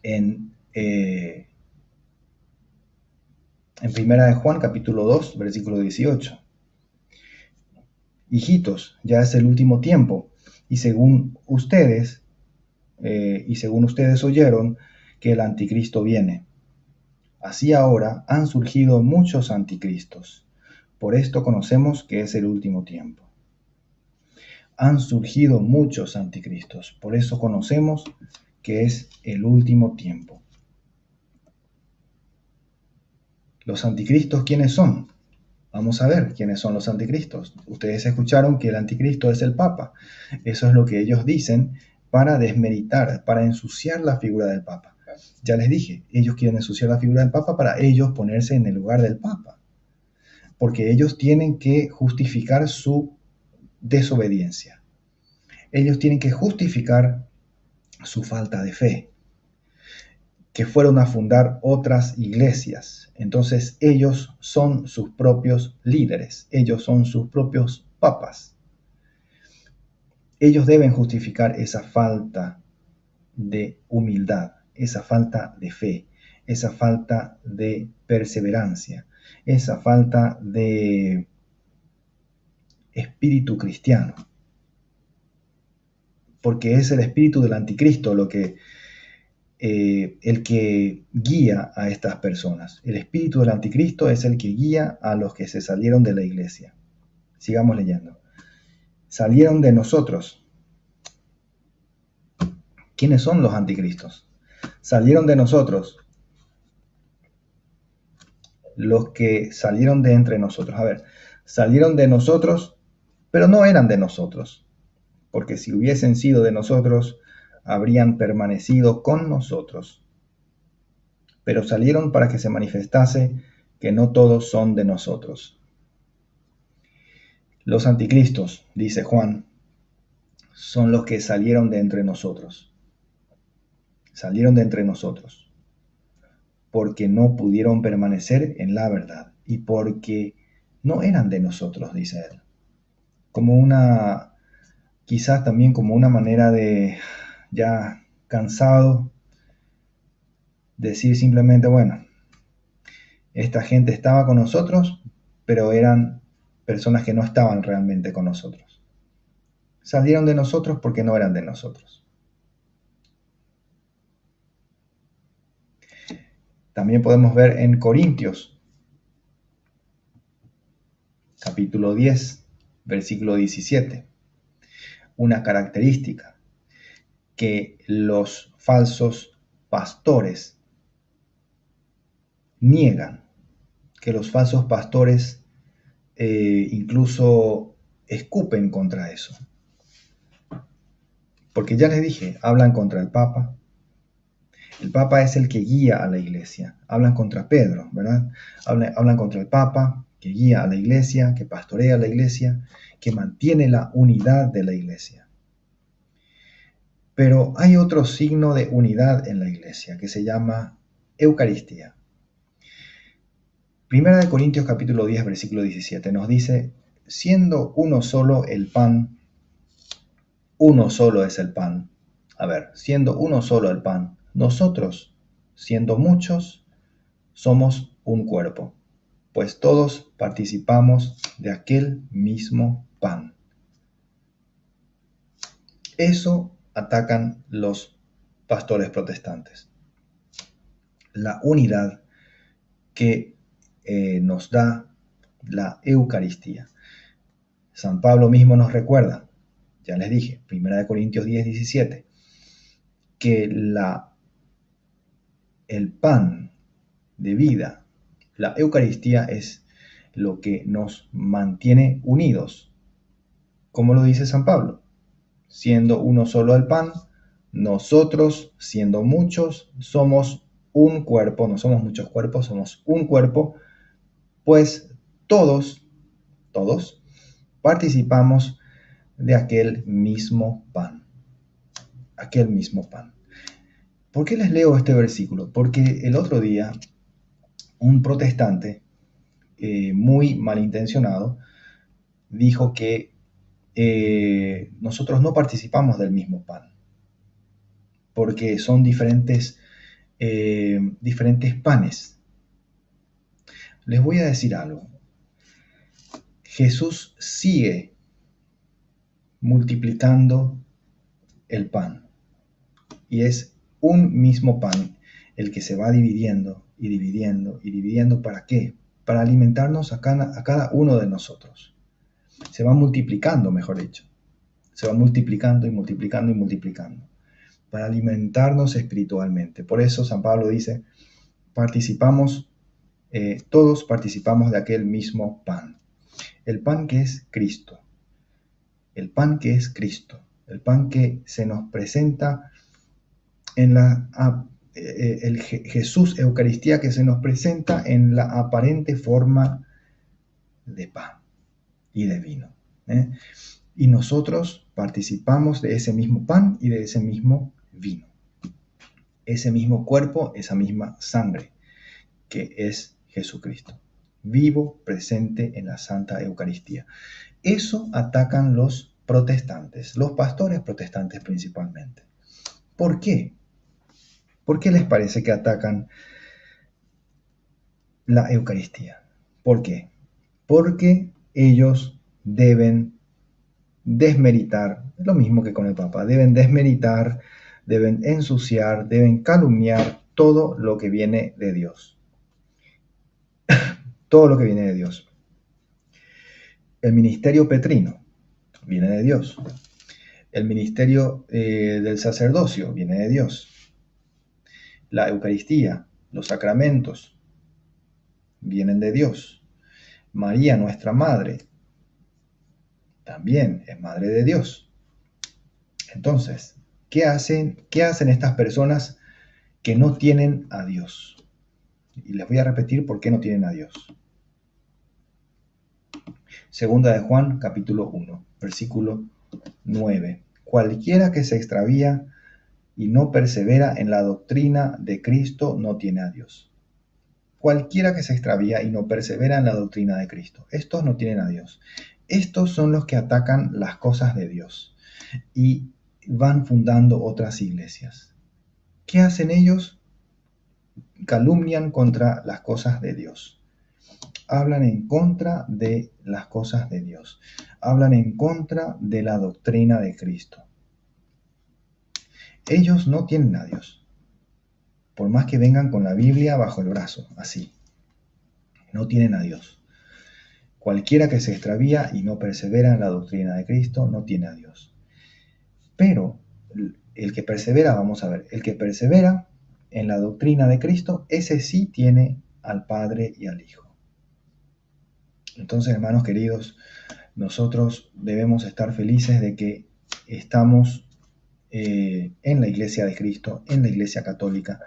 en Primera de Juan, capítulo 2, versículo 18. Hijitos, ya es el último tiempo, y según ustedes oyeron que el anticristo viene. Así ahora han surgido muchos anticristos. Por esto conocemos que es el último tiempo. Han surgido muchos anticristos. Por eso conocemos que es el último tiempo. ¿Los anticristos quiénes son? Vamos a ver quiénes son los anticristos. Ustedes escucharon que el anticristo es el Papa. Eso es lo que ellos dicen para desmeritar, para ensuciar la figura del Papa. Ya les dije, ellos quieren ensuciar la figura del Papa para ellos ponerse en el lugar del Papa. Porque ellos tienen que justificar su desobediencia. Ellos tienen que justificar su falta de fe, que fueron a fundar otras iglesias. Entonces ellos son sus propios líderes, ellos son sus propios papas. Ellos deben justificar esa falta de humildad, esa falta de fe, esa falta de perseverancia, esa falta de espíritu cristiano. Porque es el espíritu del anticristo el que guía a estas personas. El espíritu del anticristo es el que guía a los que se salieron de la iglesia. Sigamos leyendo. Salieron de nosotros. ¿Quiénes son los anticristos? Salieron de nosotros. Los que salieron de entre nosotros. A ver, salieron de nosotros, pero no eran de nosotros. Porque si hubiesen sido de nosotros, habrían permanecido con nosotros. Pero salieron para que se manifestase que no todos son de nosotros. Los anticristos, dice Juan, son los que salieron de entre nosotros. Salieron de entre nosotros. Porque no pudieron permanecer en la verdad. Y porque no eran de nosotros, dice él. Quizás también como una manera de, ya cansado, decir simplemente, bueno, esta gente estaba con nosotros, pero eran personas que no estaban realmente con nosotros. Salieron de nosotros porque no eran de nosotros. También podemos ver en Corintios, capítulo 10, versículo 17, una característica que los falsos pastores niegan, que los falsos pastores incluso escupen contra eso. Porque ya les dije, hablan contra el Papa. El Papa es el que guía a la iglesia. Hablan contra Pedro, ¿verdad? Hablan contra el Papa, que guía a la iglesia, que pastorea a la iglesia, que mantiene la unidad de la iglesia. Pero hay otro signo de unidad en la iglesia que se llama Eucaristía. Primera de Corintios capítulo 10, versículo 17 nos dice, siendo uno solo el pan, uno solo es el pan. A ver, siendo uno solo el pan, nosotros, siendo muchos, somos un cuerpo, pues todos participamos de aquel mismo pan. Eso atacan los pastores protestantes. La unidad que nos da la Eucaristía. San Pablo mismo nos recuerda, ya les dije, 1 Corintios 10, 17, que el pan de vida, la Eucaristía es lo que nos mantiene unidos. Como lo dice San Pablo, siendo uno solo el pan, nosotros, siendo muchos, somos un cuerpo, no somos muchos cuerpos, somos un cuerpo, pues todos participamos de aquel mismo pan. Aquel mismo pan. ¿Por qué les leo este versículo? Porque el otro día un protestante muy malintencionado dijo que nosotros no participamos del mismo pan, porque son diferentes panes. Les voy a decir algo. Jesús sigue multiplicando el pan, y es un mismo pan el que se va dividiendo y dividiendo y dividiendo. ¿Para qué? Para alimentarnos a cada uno de nosotros. Se va multiplicando, mejor dicho. Se va multiplicando y multiplicando y multiplicando para alimentarnos espiritualmente. Por eso San Pablo dice, todos participamos de aquel mismo pan. El pan que es Cristo. El pan que es Cristo. El pan que se nos presenta en el Jesús Eucaristía, que se nos presenta en la aparente forma de pan y de vino. Y nosotros participamos de ese mismo pan y de ese mismo vino. Ese mismo cuerpo, esa misma sangre, que es Jesucristo, vivo, presente en la Santa Eucaristía. Eso atacan los protestantes, los pastores protestantes principalmente. ¿Por qué? ¿Por qué les parece que atacan la Eucaristía? ¿Por qué? Porque ellos deben desmeritar, lo mismo que con el Papa, deben desmeritar, deben ensuciar, deben calumniar todo lo que viene de Dios. Todo lo que viene de Dios. El ministerio petrino viene de Dios. El ministerio del sacerdocio viene de Dios. La Eucaristía, los sacramentos, vienen de Dios. María, nuestra Madre, también es Madre de Dios. Entonces, ¿qué hacen estas personas que no tienen a Dios? Y les voy a repetir por qué no tienen a Dios. Segunda de Juan, capítulo 1, versículo 9. Cualquiera que se extravía y no persevera en la doctrina de Cristo no tiene a Dios. Cualquiera que se extravía y no persevera en la doctrina de Cristo. Estos no tienen a Dios. Estos son los que atacan las cosas de Dios y van fundando otras iglesias. ¿Qué hacen ellos? Calumnian contra las cosas de Dios. Hablan en contra de las cosas de Dios. Hablan en contra de la doctrina de Cristo. Ellos no tienen a Dios. Por más que vengan con la Biblia bajo el brazo, así. No tienen a Dios. Cualquiera que se extravía y no persevera en la doctrina de Cristo no tiene a Dios. Pero el que persevera, vamos a ver, el que persevera en la doctrina de Cristo, ese sí tiene al Padre y al Hijo. Entonces, hermanos queridos, nosotros debemos estar felices de que estamos en la Iglesia de Cristo, en la Iglesia Católica.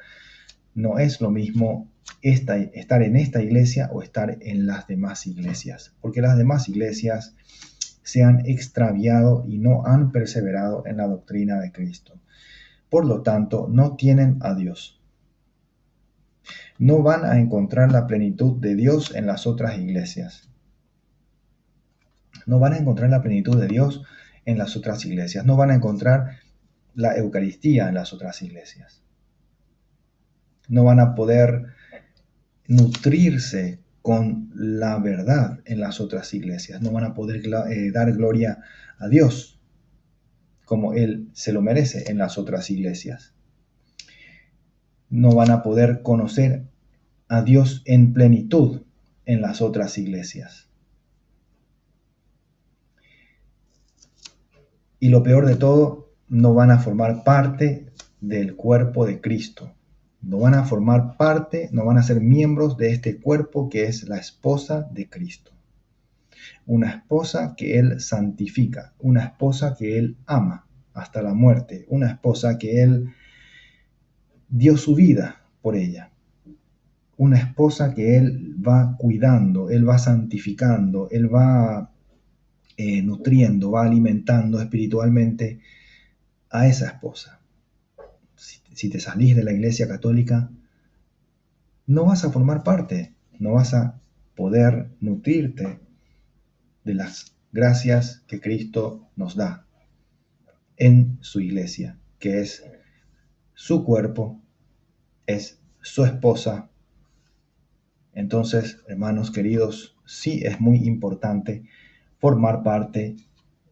No es lo mismo estar en esta iglesia o estar en las demás iglesias, porque las demás iglesias se han extraviado y no han perseverado en la doctrina de Cristo. Por lo tanto, no tienen a Dios. No van a encontrar la plenitud de Dios en las otras iglesias. No van a encontrar la plenitud de Dios en las otras iglesias. No van a encontrar la Eucaristía en las otras iglesias. No van a poder nutrirse con la verdad en las otras iglesias. No van a poder dar gloria a Dios como Él se lo merece en las otras iglesias. No van a poder conocer a Dios en plenitud en las otras iglesias. Y lo peor de todo, no van a formar parte del cuerpo de Cristo. No van a formar parte, no van a ser miembros de este cuerpo que es la esposa de Cristo. Una esposa que Él santifica, una esposa que Él ama hasta la muerte, una esposa que Él dio su vida por ella. Una esposa que Él va cuidando, Él va santificando, Él va nutriendo, va alimentando espiritualmente a esa esposa. Si te salís de la Iglesia Católica, no vas a formar parte, no vas a poder nutrirte de las gracias que Cristo nos da en su iglesia, que es su cuerpo, es su esposa. Entonces, hermanos queridos, sí es muy importante formar parte,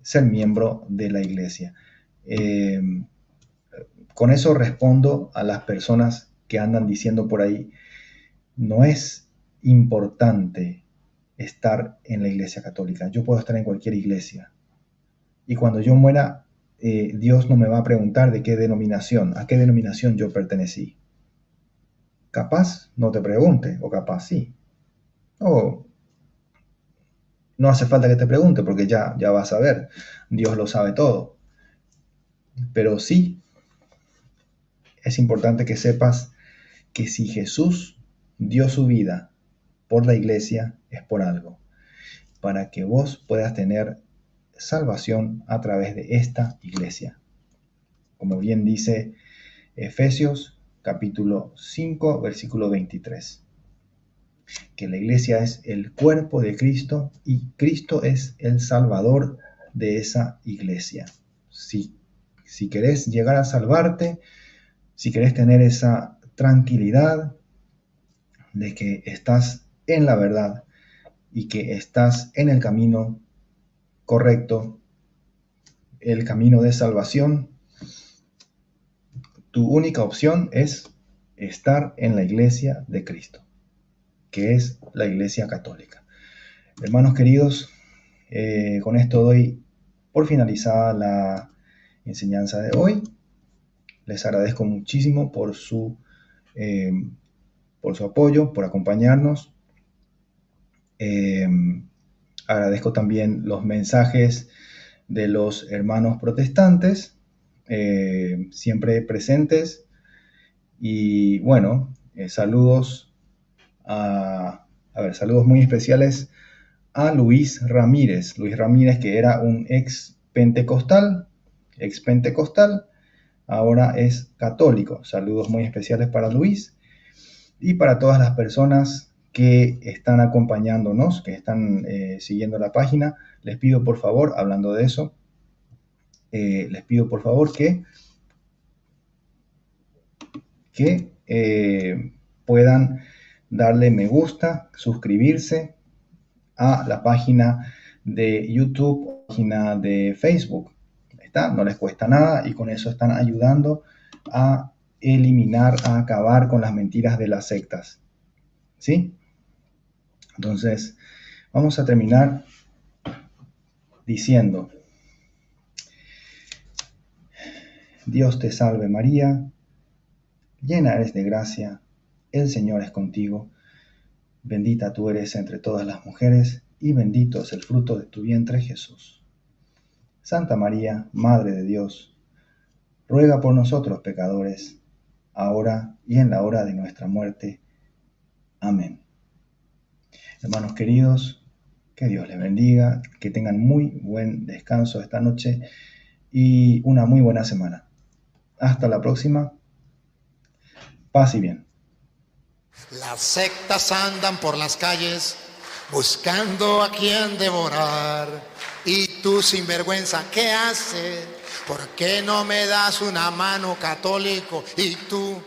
ser miembro de la iglesia. Con eso respondo a las personas que andan diciendo por ahí, no es importante estar en la iglesia católica. Yo puedo estar en cualquier iglesia. Y cuando yo muera, Dios no me va a preguntar de qué denominación, a qué denominación yo pertenecí. Capaz no te pregunte, o capaz sí. O no hace falta que te pregunte porque ya vas a ver. Dios lo sabe todo. Pero sí, es importante que sepas que si Jesús dio su vida por la iglesia, es por algo. Para que vos puedas tener salvación a través de esta iglesia. Como bien dice Efesios capítulo 5, versículo 23. Que la iglesia es el cuerpo de Cristo y Cristo es el Salvador de esa iglesia. Si Si querés llegar a salvarte, si querés tener esa tranquilidad de que estás en la verdad y que estás en el camino correcto, el camino de salvación, tu única opción es estar en la iglesia de Cristo, que es la iglesia católica. Hermanos queridos, con esto doy por finalizada la enseñanza de hoy. Les agradezco muchísimo por su apoyo, por acompañarnos. Agradezco también los mensajes de los hermanos protestantes, siempre presentes. Y bueno, saludos saludos muy especiales a Luis Ramírez, que era un ex pentecostal, ahora es católico. Saludos muy especiales para Luis y para todas las personas que están acompañándonos, que están siguiendo la página. Les pido por favor, hablando de eso, les pido por favor que puedan darle me gusta, suscribirse a la página de YouTube, página de Facebook. No les cuesta nada y con eso están ayudando a eliminar, a acabar con las mentiras de las sectas. ¿Sí? Entonces, vamos a terminar diciendo: Dios te salve María, llena eres de gracia, el Señor es contigo, bendita tú eres entre todas las mujeres y bendito es el fruto de tu vientre Jesús. Santa María, Madre de Dios, ruega por nosotros pecadores, ahora y en la hora de nuestra muerte. Amén. Hermanos queridos, que Dios les bendiga, que tengan muy buen descanso esta noche y una muy buena semana. Hasta la próxima. Paz y bien. Las sectas andan por las calles buscando a quien devorar. Y tú, sinvergüenza, ¿qué haces? ¿Por qué no me das una mano, católico? Y tú,